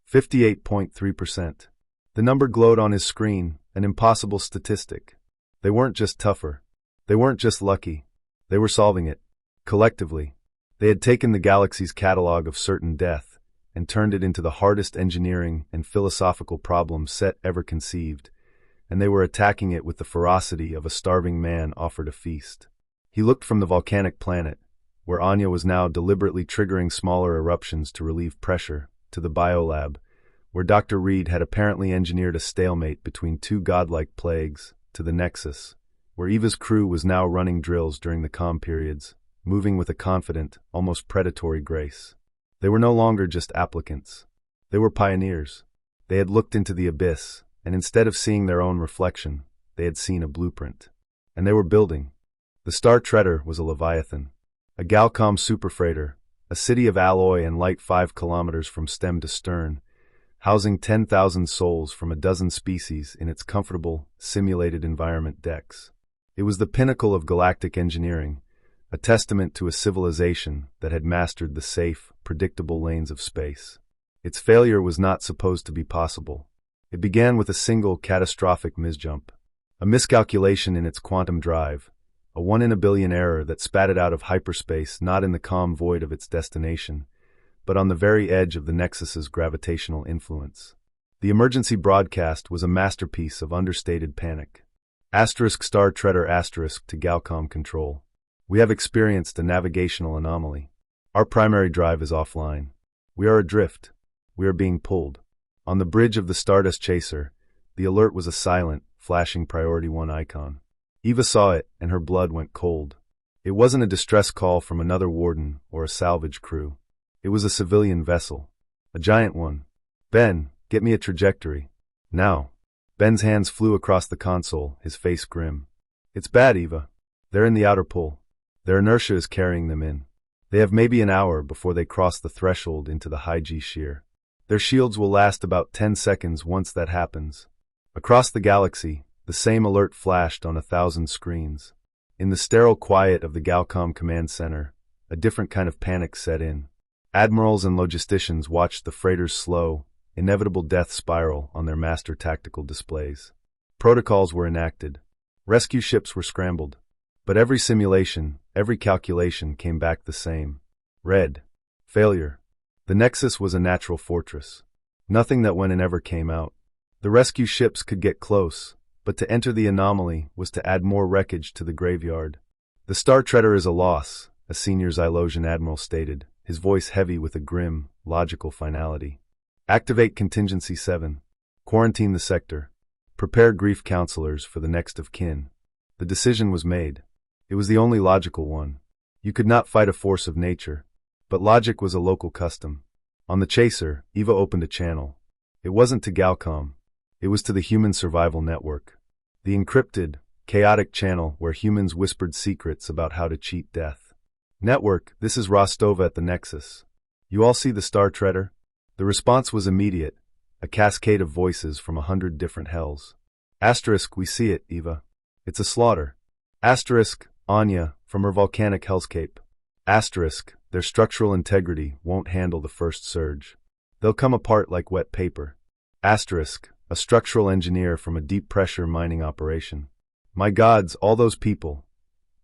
58.3%. The number glowed on his screen, an impossible statistic. They weren't just tougher. They weren't just lucky. They were solving it. Collectively. They had taken the galaxy's catalog of certain death and turned it into the hardest engineering and philosophical problem set ever conceived, and they were attacking it with the ferocity of a starving man offered a feast. He looked from the volcanic planet, where Anya was now deliberately triggering smaller eruptions to relieve pressure, to the biolab, where Dr. Reed had apparently engineered a stalemate between two godlike plagues, to the Nexus, where Eva's crew was now running drills during the calm periods, moving with a confident, almost predatory grace. They were no longer just applicants. They were pioneers. They had looked into the abyss, and instead of seeing their own reflection, they had seen a blueprint. And they were building. The Star Treader was a Leviathan. A Galcom superfreighter, a city of alloy and light 5 kilometers from stem to stern, housing 10,000 souls from a dozen species in its comfortable, simulated environment decks. It was the pinnacle of galactic engineering, a testament to a civilization that had mastered the safe, predictable lanes of space. Its failure was not supposed to be possible. It began with a single catastrophic misjump, a miscalculation in its quantum drive, a 1 in a billion error that spat it out of hyperspace not in the calm void of its destination, but on the very edge of the Nexus's gravitational influence. The emergency broadcast was a masterpiece of understated panic. Asterisk Star Treader asterisk to Galcom control. We have experienced a navigational anomaly. Our primary drive is offline. We are adrift. We are being pulled. On the bridge of the Stardust Chaser, the alert was a silent, flashing Priority 1 icon. Eva saw it, and her blood went cold. It wasn't a distress call from another warden or a salvage crew. It was a civilian vessel. A giant one. Ben, get me a trajectory. Now. Ben's hands flew across the console, his face grim. It's bad, Eva. They're in the outer pull. Their inertia is carrying them in. They have maybe an hour before they cross the threshold into the high-G shear. Their shields will last about 10 seconds once that happens. Across the galaxy, the same alert flashed on 1,000 screens. In the sterile quiet of the Galcom command center, a different kind of panic set in. Admirals and logisticians watched the freighter's slow, inevitable death spiral on their master tactical displays. Protocols were enacted. Rescue ships were scrambled. But every simulation, every calculation came back the same. Red. Failure. The Nexus was a natural fortress. Nothing that went in ever came out. The rescue ships could get close, but to enter the anomaly was to add more wreckage to the graveyard. The Star Treader is a loss, a senior Xylosian admiral stated, his voice heavy with a grim, logical finality. Activate Contingency 7. Quarantine the sector. Prepare grief counselors for the next of kin. The decision was made. It was the only logical one. You could not fight a force of nature. But logic was a local custom. On the Chaser, Eva opened a channel. It wasn't to Galcom. It was to the Human Survival Network. The encrypted, chaotic channel where humans whispered secrets about how to cheat death. Network, this is Rostova at the Nexus. You all see the Star Treader? The response was immediate, a cascade of voices from 100 different hells. Asterisk, we see it, Eva. It's a slaughter. Asterisk, Anya, from her volcanic hellscape. Asterisk, their structural integrity won't handle the first surge. They'll come apart like wet paper. Asterisk, a structural engineer from a deep-pressure mining operation. My gods, all those people.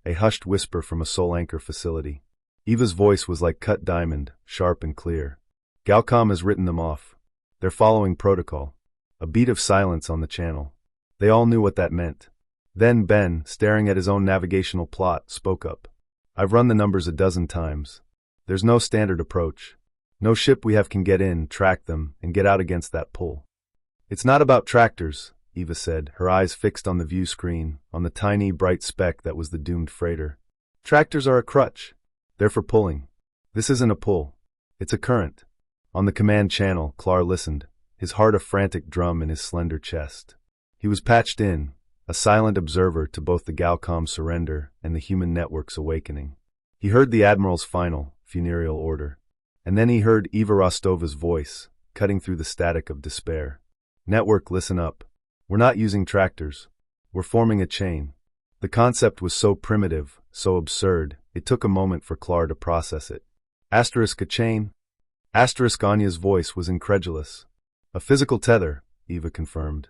A hushed whisper from a Soul Anchor facility. Eva's voice was like cut diamond, sharp and clear. Galcom has written them off. They're following protocol. A beat of silence on the channel. They all knew what that meant. Then Ben, staring at his own navigational plot, spoke up. I've run the numbers a dozen times. There's no standard approach. No ship we have can get in, track them, and get out against that pull. It's not about tractors, Eva said, her eyes fixed on the view screen, on the tiny, bright speck that was the doomed freighter. Tractors are a crutch. They're for pulling. This isn't a pull. It's a current. On the command channel, Clar listened, his heart a frantic drum in his slender chest. He was patched in, a silent observer to both the Galcom surrender and the human network's awakening. He heard the Admiral's final, funereal order. And then he heard Eva Rostova's voice, cutting through the static of despair. Network, listen up. We're not using tractors. We're forming a chain. The concept was so primitive, so absurd, it took a moment for Clar to process it. Asterisk, a chain? Asterisk, Anya's voice was incredulous. A physical tether, Eva confirmed.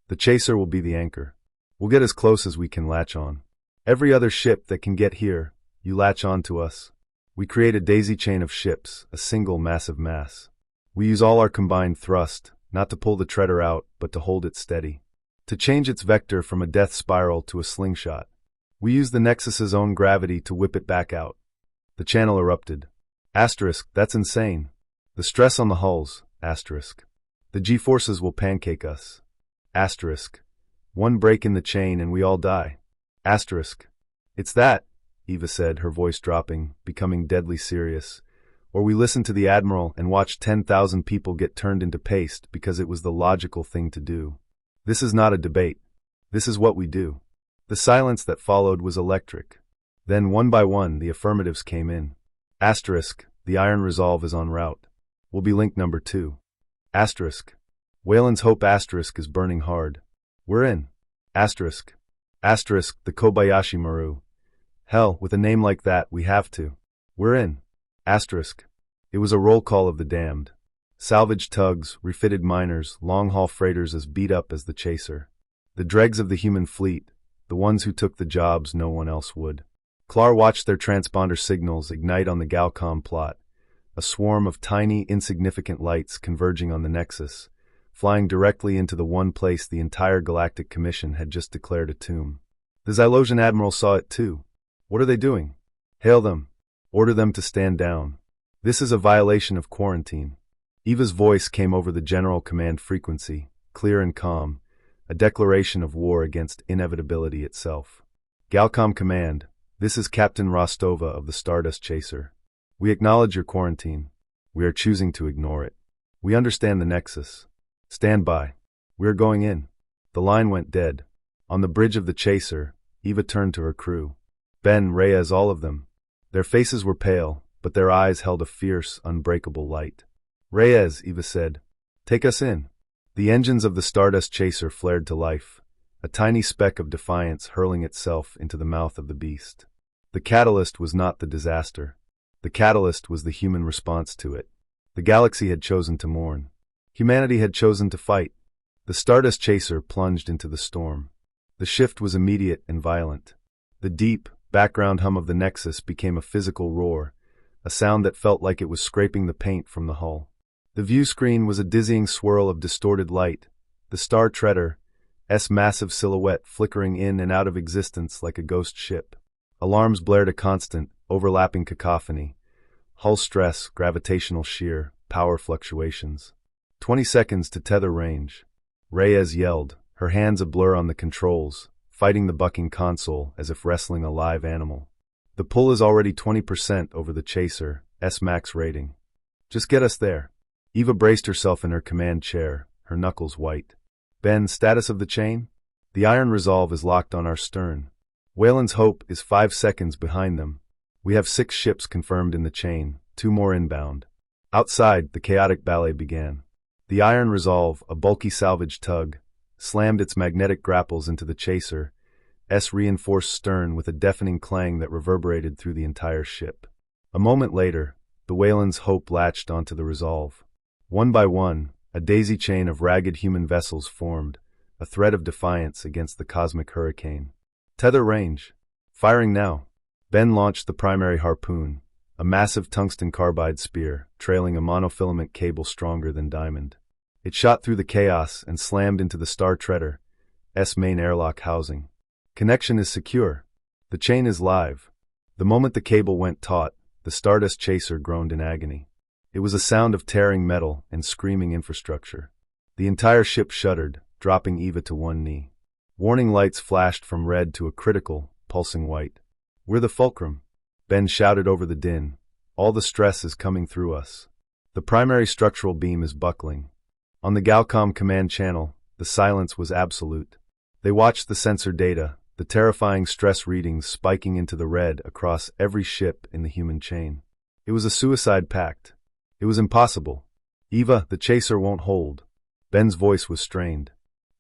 The Chaser will be the anchor. We'll get as close as we can latch on. Every other ship that can get here, you latch on to us. We create a daisy chain of ships, a single massive mass. We use all our combined thrust, not to pull the treader out, but to hold it steady. To change its vector from a death spiral to a slingshot. We use the Nexus's own gravity to whip it back out. The channel erupted. Asterisk, that's insane. The stress on the hulls, asterisk. The G-forces will pancake us. Asterisk. One break in the chain and we all die. Asterisk. It's that, Eva said, her voice dropping, becoming deadly serious. Or we listen to the Admiral and watch 10,000 people get turned into paste because it was the logical thing to do. This is not a debate. This is what we do. The silence that followed was electric. Then, one by one, the affirmatives came in. Asterisk, the Iron Resolve is en route. Will be link number 2. Asterisk. Wayland's Hope asterisk is burning hard. We're in. Asterisk. Asterisk, the Kobayashi Maru. Hell, with a name like that, we have to. We're in. Asterisk. It was a roll call of the damned. Salvage tugs, refitted miners, long-haul freighters as beat up as the Chaser. The dregs of the human fleet, the ones who took the jobs no one else would. Clar watched their transponder signals ignite on the Galcom plot, a swarm of tiny, insignificant lights converging on the Nexus, flying directly into the one place the entire Galactic Commission had just declared a tomb. The Xylosian Admiral saw it too. What are they doing? Hail them. Order them to stand down. This is a violation of quarantine. Eva's voice came over the general command frequency, clear and calm, a declaration of war against inevitability itself. Galcom Command, this is Captain Rostova of the Stardust Chaser. We acknowledge your quarantine. We are choosing to ignore it. We understand the Nexus. Stand by. We are going in. The line went dead. On the bridge of the Chaser, Eva turned to her crew. Ben, Reyes, all of them. Their faces were pale, but their eyes held a fierce, unbreakable light. "Reyes," Eva said. "Take us in." The engines of the Stardust Chaser flared to life, a tiny speck of defiance hurling itself into the mouth of the beast. The catalyst was not the disaster. The catalyst was the human response to it. The galaxy had chosen to mourn. Humanity had chosen to fight. The Stardust Chaser plunged into the storm. The shift was immediate and violent. The deep, background hum of the Nexus became a physical roar, a sound that felt like it was scraping the paint from the hull. The view screen was a dizzying swirl of distorted light, the Star Treader's massive silhouette flickering in and out of existence like a ghost ship. Alarms blared a constant, overlapping cacophony. Hull stress, gravitational shear, power fluctuations. 20 seconds to tether range. Reyes yelled, her hands a blur on the controls, fighting the bucking console as if wrestling a live animal. The pull is already 20% over the Chaser's max rating. Just get us there. Eva braced herself in her command chair, her knuckles white. "Ben, status of the chain?" "The iron resolve is locked on our stern. Wayland's Hope is 5 seconds behind them. We have 6 ships confirmed in the chain, 2 more inbound." Outside, the chaotic ballet began. The iron resolve, a bulky salvage tug, slammed its magnetic grapples into the Chaser's reinforced stern with a deafening clang that reverberated through the entire ship. A moment later, the Wayland's Hope latched onto the resolve. One by one, a daisy chain of ragged human vessels formed, a threat of defiance against the cosmic hurricane. "Tether range. Firing now." Ben launched the primary harpoon, a massive tungsten carbide spear, trailing a monofilament cable stronger than diamond. It shot through the chaos and slammed into the Star Treader's main airlock housing. "Connection is secure. The chain is live." The moment the cable went taut, the Stardust Chaser groaned in agony. It was a sound of tearing metal and screaming infrastructure. The entire ship shuddered, dropping Eva to one knee. Warning lights flashed from red to a critical, pulsing white. "We're the fulcrum," Ben shouted over the din. "All the stress is coming through us. The primary structural beam is buckling." On the Galcom command channel, the silence was absolute. They watched the sensor data, the terrifying stress readings spiking into the red across every ship in the human chain. It was a suicide pact. It was impossible. "Eva, the Chaser won't hold." Ben's voice was strained.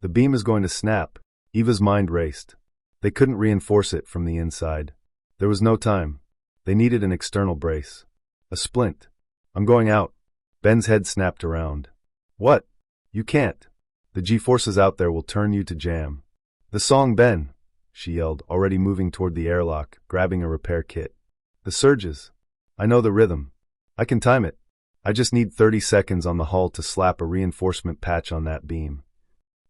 "The beam is going to snap." Eva's mind raced. They couldn't reinforce it from the inside. There was no time. They needed an external brace. A splint. "I'm going out." Ben's head snapped around. "What? You can't. The G-forces out there will turn you to jam." "The song, Ben," she yelled, already moving toward the airlock, grabbing a repair kit. "The surges. I know the rhythm. I can time it. I just need 30 seconds on the hull to slap a reinforcement patch on that beam."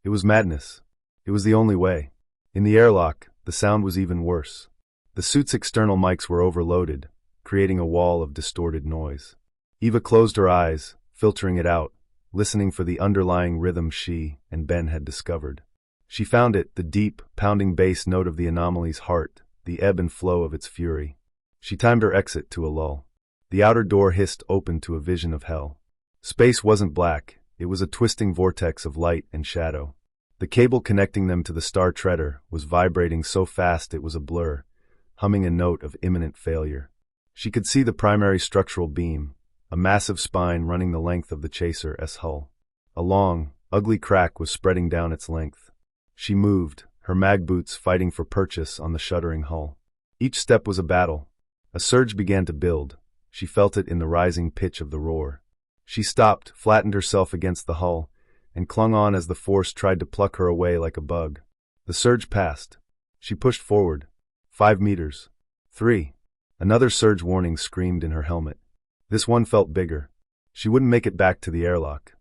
It was madness. It was the only way. In the airlock, the sound was even worse. The suit's external mics were overloaded, creating a wall of distorted noise. Eva closed her eyes, filtering it out, listening for the underlying rhythm she and Ben had discovered. She found it, the deep, pounding bass note of the anomaly's heart, the ebb and flow of its fury. She timed her exit to a lull. The outer door hissed open to a vision of hell. Space wasn't black, it was a twisting vortex of light and shadow. The cable connecting them to the Star Treader was vibrating so fast it was a blur, humming a note of imminent failure. She could see the primary structural beam, a massive spine running the length of the Chaser's hull. A long, ugly crack was spreading down its length. She moved, her mag boots fighting for purchase on the shuddering hull. Each step was a battle. A surge began to build. She felt it in the rising pitch of the roar. She stopped, flattened herself against the hull, and clung on as the force tried to pluck her away like a bug. The surge passed. She pushed forward. 5 meters. 3. Another surge warning screamed in her helmet. This one felt bigger. She wouldn't make it back to the airlock.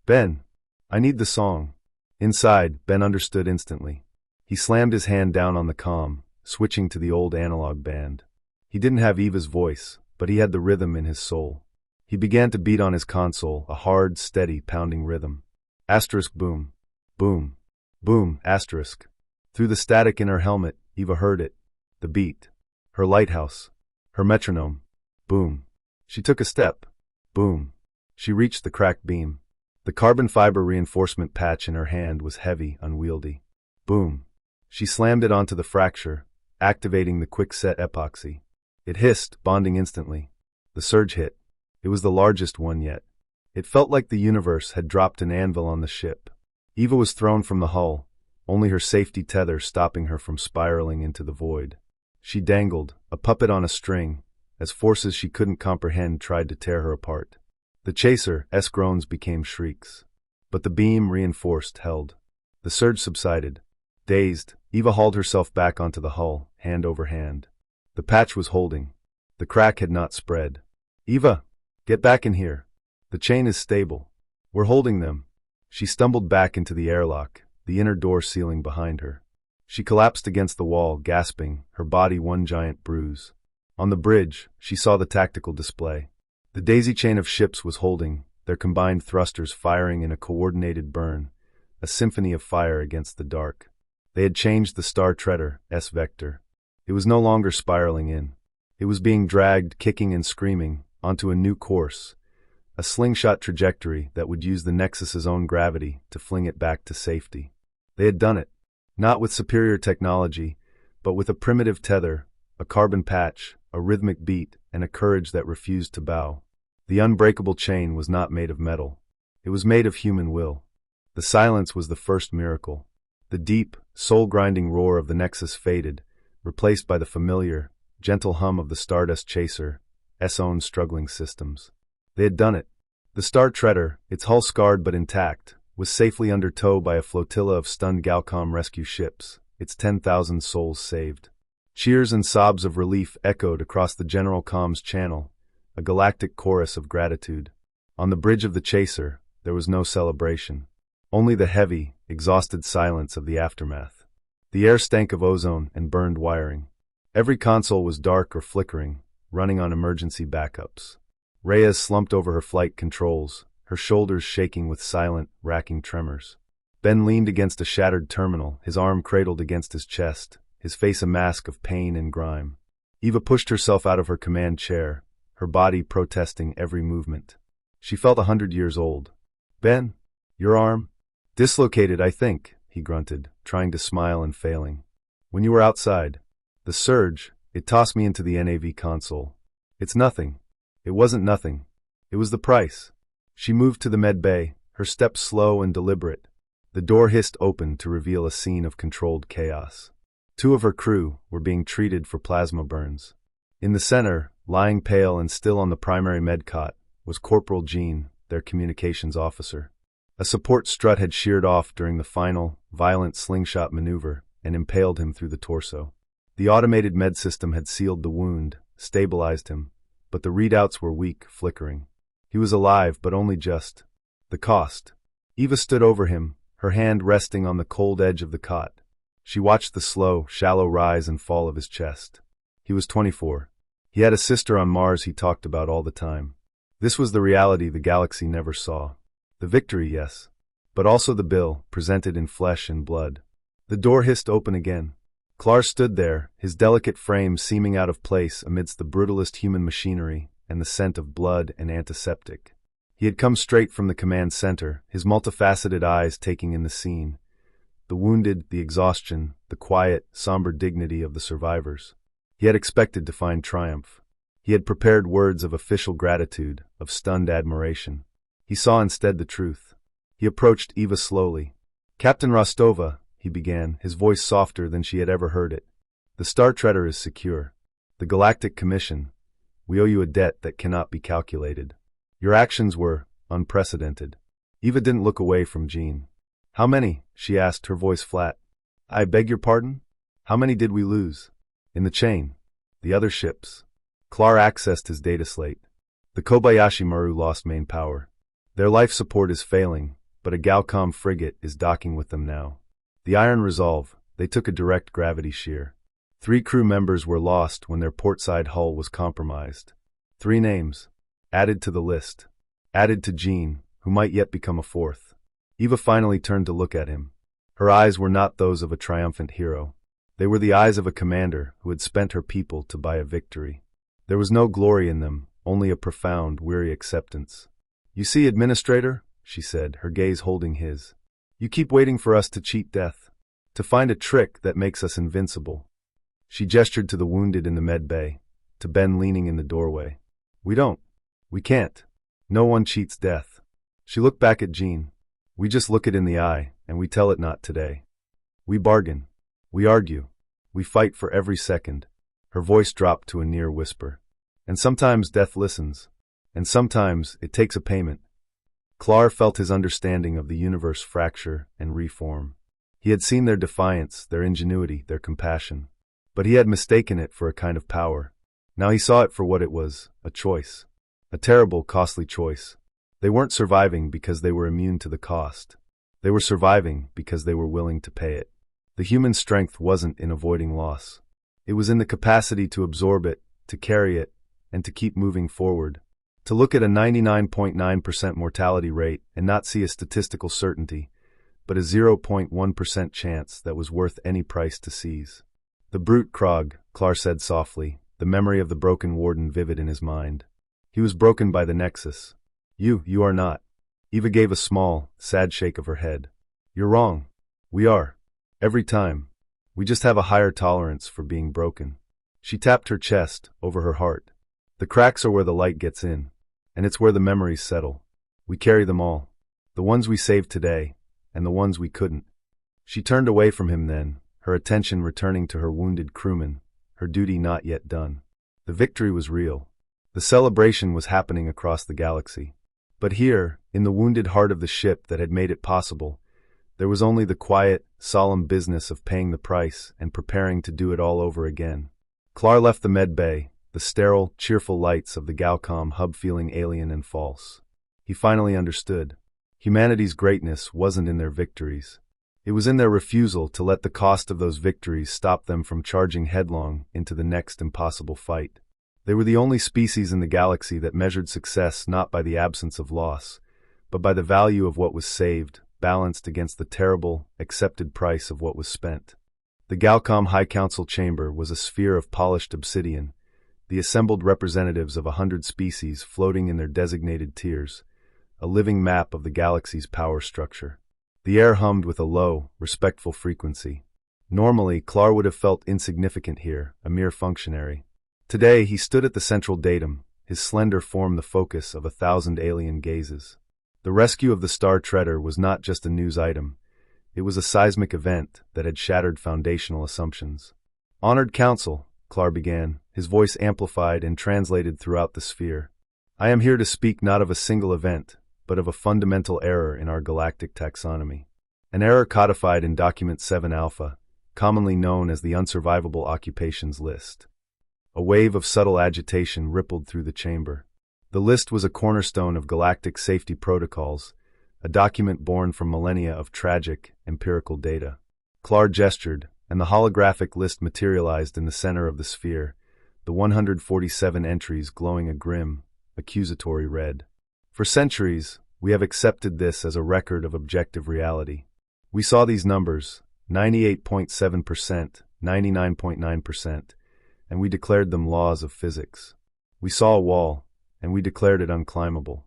"Ben, I need the song." Inside, Ben understood instantly. He slammed his hand down on the comm, switching to the old analog band. He didn't have Eva's voice, but he had the rhythm in his soul. He began to beat on his console, a hard, steady, pounding rhythm. Asterisk boom. Boom. Boom, asterisk. Through the static in her helmet, Eva heard it. The beat. Her lighthouse. Her metronome. Boom. She took a step. Boom. She reached the cracked beam. The carbon fiber reinforcement patch in her hand was heavy, unwieldy. Boom. She slammed it onto the fracture, activating the quick-set epoxy. It hissed, bonding instantly. The surge hit. It was the largest one yet. It felt like the universe had dropped an anvil on the ship. Eva was thrown from the hull, only her safety tether stopping her from spiraling into the void. She dangled, a puppet on a string, as forces she couldn't comprehend tried to tear her apart. The chaser's groans became shrieks. But the beam, reinforced, held. The surge subsided. Dazed, Eva hauled herself back onto the hull, hand over hand. The patch was holding. The crack had not spread. "Eva, get back in here. The chain is stable. We're holding them." She stumbled back into the airlock, the inner door sealing behind her. She collapsed against the wall, gasping, her body one giant bruise. On the bridge, she saw the tactical display. The daisy chain of ships was holding, their combined thrusters firing in a coordinated burn, a symphony of fire against the dark. They had changed the Star Treader's vector. It was no longer spiraling in. It was being dragged, kicking and screaming, onto a new course, a slingshot trajectory that would use the Nexus's own gravity to fling it back to safety. They had done it, not with superior technology, but with a primitive tether, a carbon patch, a rhythmic beat, and a courage that refused to bow. The unbreakable chain was not made of metal. It was made of human will. The silence was the first miracle. The deep, soul-grinding roar of the Nexus faded, replaced by the familiar, gentle hum of the Stardust Chaser's own struggling systems. They had done it. The Star Treader, its hull scarred but intact, was safely under tow by a flotilla of stunned Galcom rescue ships, its 10,000 souls saved. Cheers and sobs of relief echoed across the General Comms channel, a galactic chorus of gratitude. On the bridge of the Chaser, there was no celebration. Only the heavy, exhausted silence of the aftermath. The air stank of ozone and burned wiring. Every console was dark or flickering, running on emergency backups. Reyes slumped over her flight controls, her shoulders shaking with silent, racking tremors. Ben leaned against a shattered terminal, his arm cradled against his chest, his face a mask of pain and grime. Eva pushed herself out of her command chair, her body protesting every movement. She felt 100 years old. "Ben, your arm?" "Dislocated, I think," he grunted, trying to smile and failing. "When you were outside. The surge, it tossed me into the NAV console. It's nothing. It wasn't nothing. It was the price." She moved to the med bay, her steps slow and deliberate. The door hissed open to reveal a scene of controlled chaos. 2 of her crew were being treated for plasma burns. In the center, lying pale and still on the primary med cot, was Corporal Jean, their communications officer. A support strut had sheared off during the final, violent slingshot maneuver and impaled him through the torso. The automated med system had sealed the wound, stabilized him, but the readouts were weak, flickering. He was alive, but only just. The cost. Eva stood over him, her hand resting on the cold edge of the cot. She watched the slow, shallow rise and fall of his chest. He was 24. He had a sister on Mars he talked about all the time. This was the reality the galaxy never saw. The victory, yes, but also the bill, presented in flesh and blood. The door hissed open again. Clar stood there, his delicate frame seeming out of place amidst the brutalist human machinery and the scent of blood and antiseptic. He had come straight from the command center, his multifaceted eyes taking in the scene. The wounded, the exhaustion, the quiet, somber dignity of the survivors. He had expected to find triumph. He had prepared words of official gratitude, of stunned admiration. He saw instead the truth. He approached Eva slowly. "Captain Rostova," he began, his voice softer than she had ever heard it. "The Star Treader is secure. The Galactic Commission. We owe you a debt that cannot be calculated. Your actions were unprecedented." Eva didn't look away from Jean. "How many?" she asked, her voice flat. "I beg your pardon? How many did we lose?" "In the chain. The other ships." Clar accessed his data slate. "The Kobayashi Maru lost main power. Their life support is failing, but a Galcom frigate is docking with them now. The Iron Resolve, they took a direct gravity shear. 3 crew members were lost when their portside hull was compromised. 3 names. Added to the list. Added to Jean, who might yet become a 4th. Eva finally turned to look at him. Her eyes were not those of a triumphant hero. They were the eyes of a commander who had spent her people to buy a victory. There was no glory in them, only a profound, weary acceptance. "You see, Administrator," she said, her gaze holding his. "You keep waiting for us to cheat death. To find a trick that makes us invincible." She gestured to the wounded in the med bay, to Ben leaning in the doorway. We don't. We can't. No one cheats death. She looked back at Jean. We just look it in the eye, and we tell it not today. We bargain. We argue. We fight for every second. Her voice dropped to a near whisper. And sometimes death listens. And sometimes it takes a payment. Clar felt his understanding of the universe fracture and reform. He had seen their defiance, their ingenuity, their compassion. But he had mistaken it for a kind of power. Now he saw it for what it was, a choice. A terrible, costly choice. They weren't surviving because they were immune to the cost. They were surviving because they were willing to pay it. The human strength wasn't in avoiding loss. It was in the capacity to absorb it, to carry it, and to keep moving forward. To look at a 99.9% mortality rate and not see a statistical certainty, but a 0.1% chance that was worth any price to seize. The brute Krog, Clar said softly, the memory of the broken warden vivid in his mind. He was broken by the nexus. You are not. Eva gave a small, sad shake of her head. You're wrong. We are. Every time. We just have a higher tolerance for being broken. She tapped her chest, over her heart. The cracks are where the light gets in. And it's where the memories settle. We carry them all. The ones we saved today, and the ones we couldn't. She turned away from him then, her attention returning to her wounded crewman, her duty not yet done. The victory was real. The celebration was happening across the galaxy. But here, in the wounded heart of the ship that had made it possible, there was only the quiet, solemn business of paying the price and preparing to do it all over again. Clar left the med bay, the sterile, cheerful lights of the Galcom hub feeling alien and false. He finally understood. Humanity's greatness wasn't in their victories. It was in their refusal to let the cost of those victories stop them from charging headlong into the next impossible fight. They were the only species in the galaxy that measured success not by the absence of loss, but by the value of what was saved, balanced against the terrible, accepted price of what was spent. The Galcom High Council chamber was a sphere of polished obsidian, the assembled representatives of 100 species floating in their designated tiers, a living map of the galaxy's power structure. The air hummed with a low, respectful frequency. Normally, Clar would have felt insignificant here, a mere functionary. Today, he stood at the central datum, his slender form the focus of 1,000 alien gazes. The rescue of the Star Treader was not just a news item. It was a seismic event that had shattered foundational assumptions. Honored Council, Clar began, his voice amplified and translated throughout the sphere. I am here to speak not of a single event, but of a fundamental error in our galactic taxonomy. An error codified in Document 7 Alpha, commonly known as the Unsurvivable Occupations List. A wave of subtle agitation rippled through the chamber. The list was a cornerstone of galactic safety protocols, a document born from millennia of tragic, empirical data. Clar gestured, and the holographic list materialized in the center of the sphere, the 147 entries glowing a grim, accusatory red. For centuries, we have accepted this as a record of objective reality. We saw these numbers, 98.7%, 99.9%, and we declared them laws of physics. We saw a wall, and we declared it unclimbable.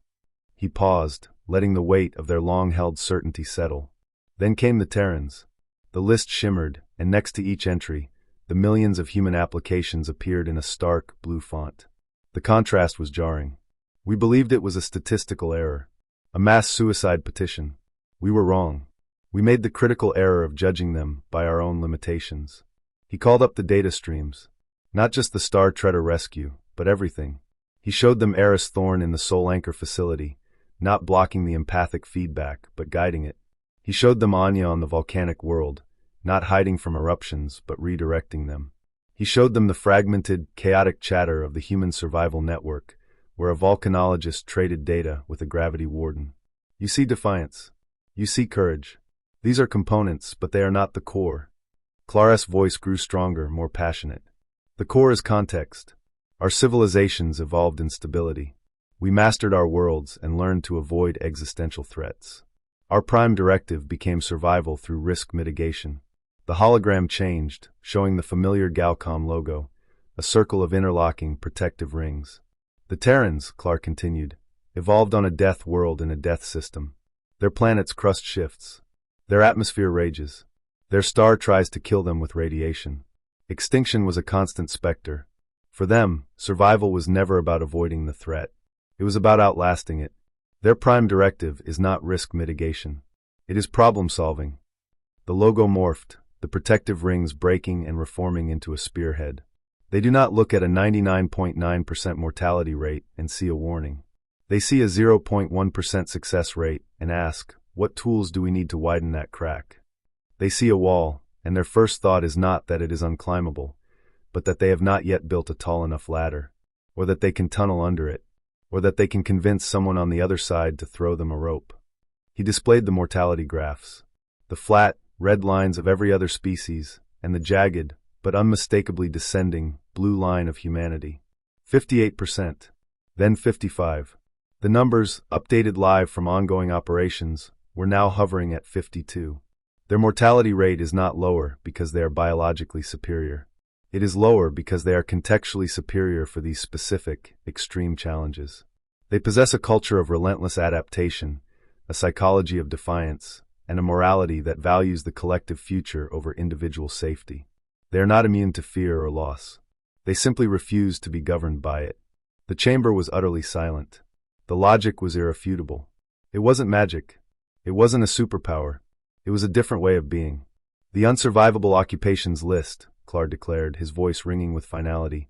He paused, letting the weight of their long-held certainty settle. Then came the Terrans. The list shimmered, and next to each entry, the millions of human applications appeared in a stark, blue font. The contrast was jarring. We believed it was a statistical error, a mass suicide petition. We were wrong. We made the critical error of judging them by our own limitations. He called up the data streams. Not just the Star Treader rescue, but everything. He showed them Eris Thorn in the Soul Anchor facility, not blocking the empathic feedback, but guiding it. He showed them Anya on the volcanic world, not hiding from eruptions, but redirecting them. He showed them the fragmented, chaotic chatter of the human survival network, where a volcanologist traded data with a gravity warden. You see defiance. You see courage. These are components, but they are not the core. Clar's voice grew stronger, more passionate. The core is context. Our civilizations evolved in stability. We mastered our worlds and learned to avoid existential threats. Our prime directive became survival through risk mitigation. The hologram changed, showing the familiar Galcom logo, a circle of interlocking, protective rings. The Terrans, Clar continued, evolved on a death world in a death system. Their planet's crust shifts. Their atmosphere rages. Their star tries to kill them with radiation. Extinction was a constant specter. For them, survival was never about avoiding the threat. It was about outlasting it. Their prime directive is not risk mitigation. It is problem solving. The logo morphed, the protective rings breaking and reforming into a spearhead. They do not look at a 99.9% mortality rate and see a warning. They see a 0.1% success rate and ask, what tools do we need to widen that crack? They see a wall, and their first thought is not that it is unclimbable, but that they have not yet built a tall enough ladder, or that they can tunnel under it, or that they can convince someone on the other side to throw them a rope. He displayed the mortality graphs, the flat, red lines of every other species, and the jagged, but unmistakably descending, blue line of humanity. 58%. Then 55. The numbers, updated live from ongoing operations, were now hovering at 52. Their mortality rate is not lower because they are biologically superior. It is lower because they are contextually superior for these specific, extreme challenges. They possess a culture of relentless adaptation, a psychology of defiance, and a morality that values the collective future over individual safety. They are not immune to fear or loss. They simply refuse to be governed by it. The chamber was utterly silent. The logic was irrefutable. It wasn't magic. It wasn't a superpower. It was a different way of being. The unsurvivable occupations list, Clark declared, his voice ringing with finality,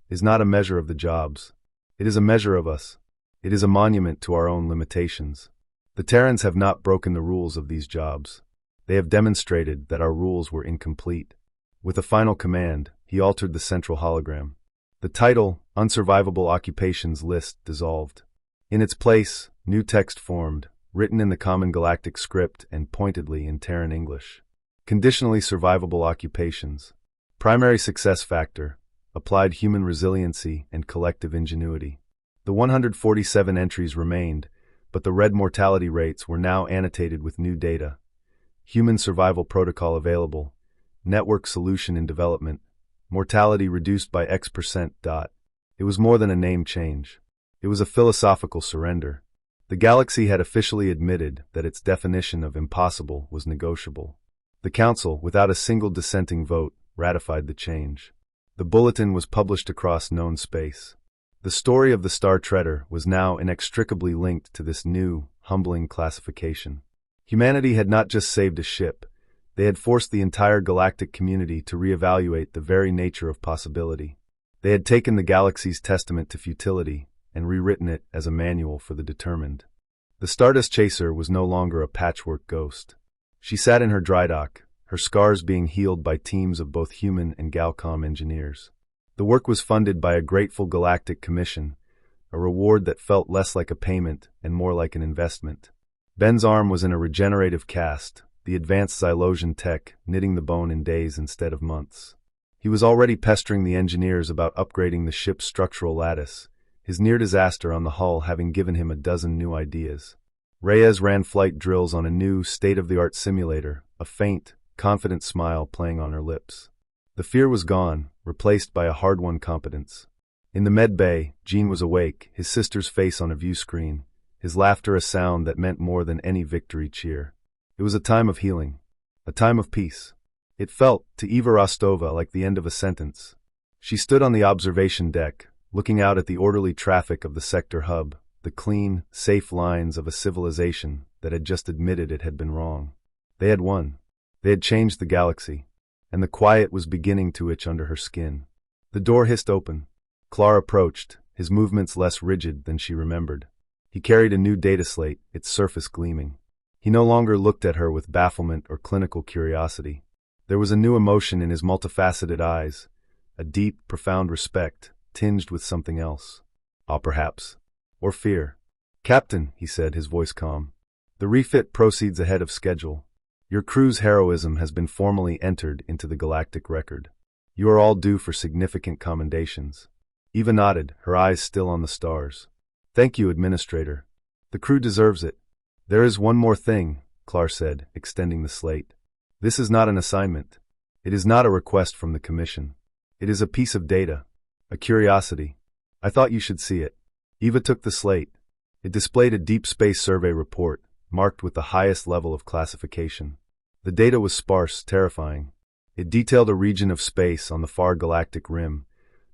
is not a measure of the jobs. It is a measure of us. It is a monument to our own limitations. The Terrans have not broken the rules of these jobs. They have demonstrated that our rules were incomplete. With a final command, he altered the central hologram. The title, Unsurvivable Occupations List, dissolved. In its place, new text formed, written in the common galactic script and pointedly in Terran English. Conditionally survivable occupations. Primary success factor, applied human resiliency and collective ingenuity. The 147 entries remained, but the red mortality rates were now annotated with new data. Human survival protocol available. Network solution in development. Mortality reduced by X%. It was more than a name change. It was a philosophical surrender. The galaxy had officially admitted that its definition of impossible was negotiable. The Council, without a single dissenting vote, ratified the change. The bulletin was published across known space. The story of the Star Treader was now inextricably linked to this new, humbling classification. Humanity had not just saved a ship, they had forced the entire galactic community to reevaluate the very nature of possibility. They had taken the galaxy's testament to futility and rewritten it as a manual for the determined. The Stardust Chaser was no longer a patchwork ghost. She sat in her dry dock, her scars being healed by teams of both human and Galcom engineers. The work was funded by a grateful galactic commission, a reward that felt less like a payment and more like an investment. Ben's arm was in a regenerative cast, the advanced Xylosian tech knitting the bone in days instead of months. He was already pestering the engineers about upgrading the ship's structural lattice, his near disaster on the hull having given him a dozen new ideas. Reyes ran flight drills on a new, state-of-the-art simulator, a faint, confident smile playing on her lips. The fear was gone, replaced by a hard-won competence. In the med bay, Gene was awake, his sister's face on a view screen, his laughter a sound that meant more than any victory cheer. It was a time of healing, a time of peace. It felt, to Eva Rostova, like the end of a sentence. She stood on the observation deck, looking out at the orderly traffic of the sector hub, the clean, safe lines of a civilization that had just admitted it had been wrong. They had won. They had changed the galaxy, and the quiet was beginning to itch under her skin. The door hissed open. Clark approached, his movements less rigid than she remembered. He carried a new data slate, its surface gleaming. He no longer looked at her with bafflement or clinical curiosity. There was a new emotion in his multifaceted eyes, a deep, profound respect, tinged with something else. Awe, perhaps. Or fear. "Captain," he said, his voice calm. "The refit proceeds ahead of schedule. Your crew's heroism has been formally entered into the galactic record. You are all due for significant commendations." Eva nodded, her eyes still on the stars. "Thank you, Administrator. The crew deserves it." "There is one more thing," Clark said, extending the slate. "This is not an assignment. It is not a request from the Commission. It is a piece of data, a curiosity. I thought you should see it." Eva took the slate. It displayed a deep space survey report, marked with the highest level of classification. The data was sparse, terrifying. It detailed a region of space on the far galactic rim,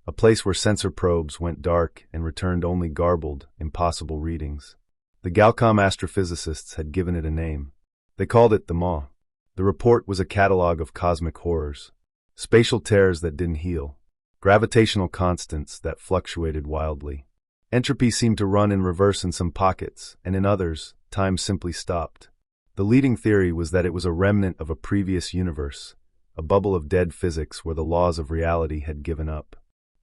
a place where sensor probes went dark and returned only garbled, impossible readings. The Galcom astrophysicists had given it a name. They called it the Maw. The report was a catalog of cosmic horrors. Spatial tears that didn't heal. Gravitational constants that fluctuated wildly. Entropy seemed to run in reverse in some pockets, and in others, time simply stopped. The leading theory was that it was a remnant of a previous universe, a bubble of dead physics where the laws of reality had given up.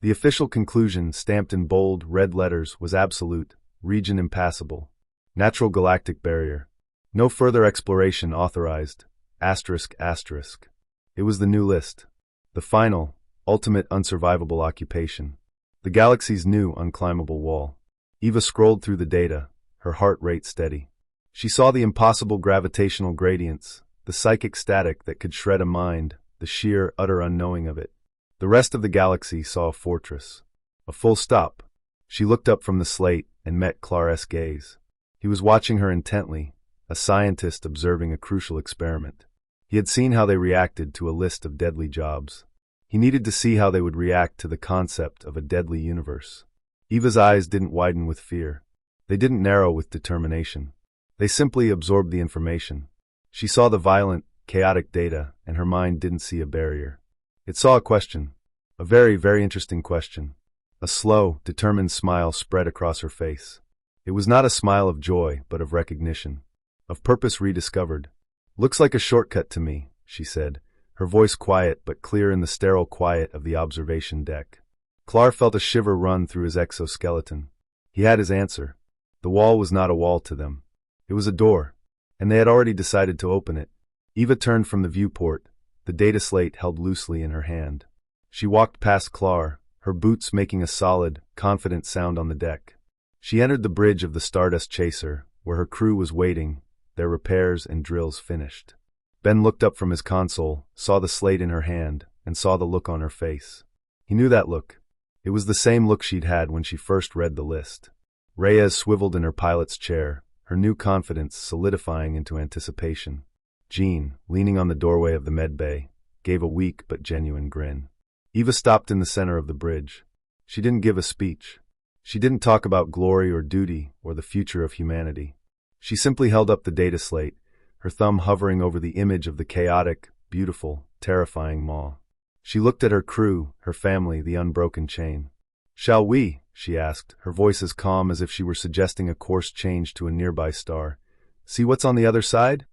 The official conclusion, stamped in bold, red letters, was absolute, region impassable. Natural galactic barrier. No further exploration authorized. ***. It was the new list. The final, ultimate unsurvivable occupation. The galaxy's new unclimbable wall. Eva scrolled through the data, her heart rate steady. She saw the impossible gravitational gradients, the psychic static that could shred a mind, the sheer, utter unknowing of it. The rest of the galaxy saw a fortress. A full stop. She looked up from the slate and met Clar's gaze. He was watching her intently, a scientist observing a crucial experiment. He had seen how they reacted to a list of deadly jobs. He needed to see how they would react to the concept of a deadly universe. Eva's eyes didn't widen with fear. They didn't narrow with determination. They simply absorbed the information. She saw the violent, chaotic data, and her mind didn't see a barrier. It saw a question. A very, very interesting question. A slow, determined smile spread across her face. It was not a smile of joy, but of recognition. Of purpose rediscovered. "Looks like a shortcut to me," she said, her voice quiet but clear in the sterile quiet of the observation deck. Clar felt a shiver run through his exoskeleton. He had his answer. The wall was not a wall to them. It was a door, and they had already decided to open it. Eva turned from the viewport, the data slate held loosely in her hand. She walked past Clar, her boots making a solid, confident sound on the deck. She entered the bridge of the Stardust Chaser, where her crew was waiting, their repairs and drills finished. Ben looked up from his console, saw the slate in her hand, and saw the look on her face. He knew that look. It was the same look she'd had when she first read the list. Reyes swiveled in her pilot's chair, her new confidence solidifying into anticipation. Jean, leaning on the doorway of the medbay, gave a weak but genuine grin. Eva stopped in the center of the bridge. She didn't give a speech. She didn't talk about glory or duty or the future of humanity. She simply held up the data slate, her thumb hovering over the image of the chaotic, beautiful, terrifying Maw. She looked at her crew, her family, the unbroken chain. "Shall we?" she asked, her voice as calm as if she were suggesting a course change to a nearby star. "See what's on the other side?"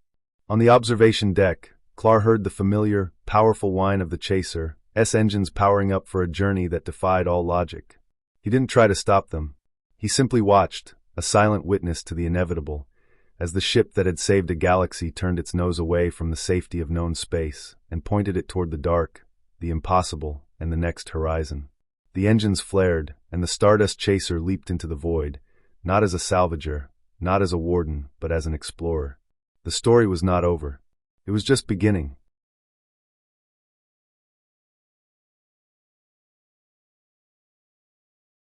On the observation deck, Clar heard the familiar, powerful whine of the Chaser's engines powering up for a journey that defied all logic. He didn't try to stop them. He simply watched, a silent witness to the inevitable, as the ship that had saved a galaxy turned its nose away from the safety of known space and pointed it toward the dark, the impossible, and the next horizon. The engines flared, and the Stardust Chaser leaped into the void, not as a salvager, not as a warden, but as an explorer. The story was not over. It was just beginning.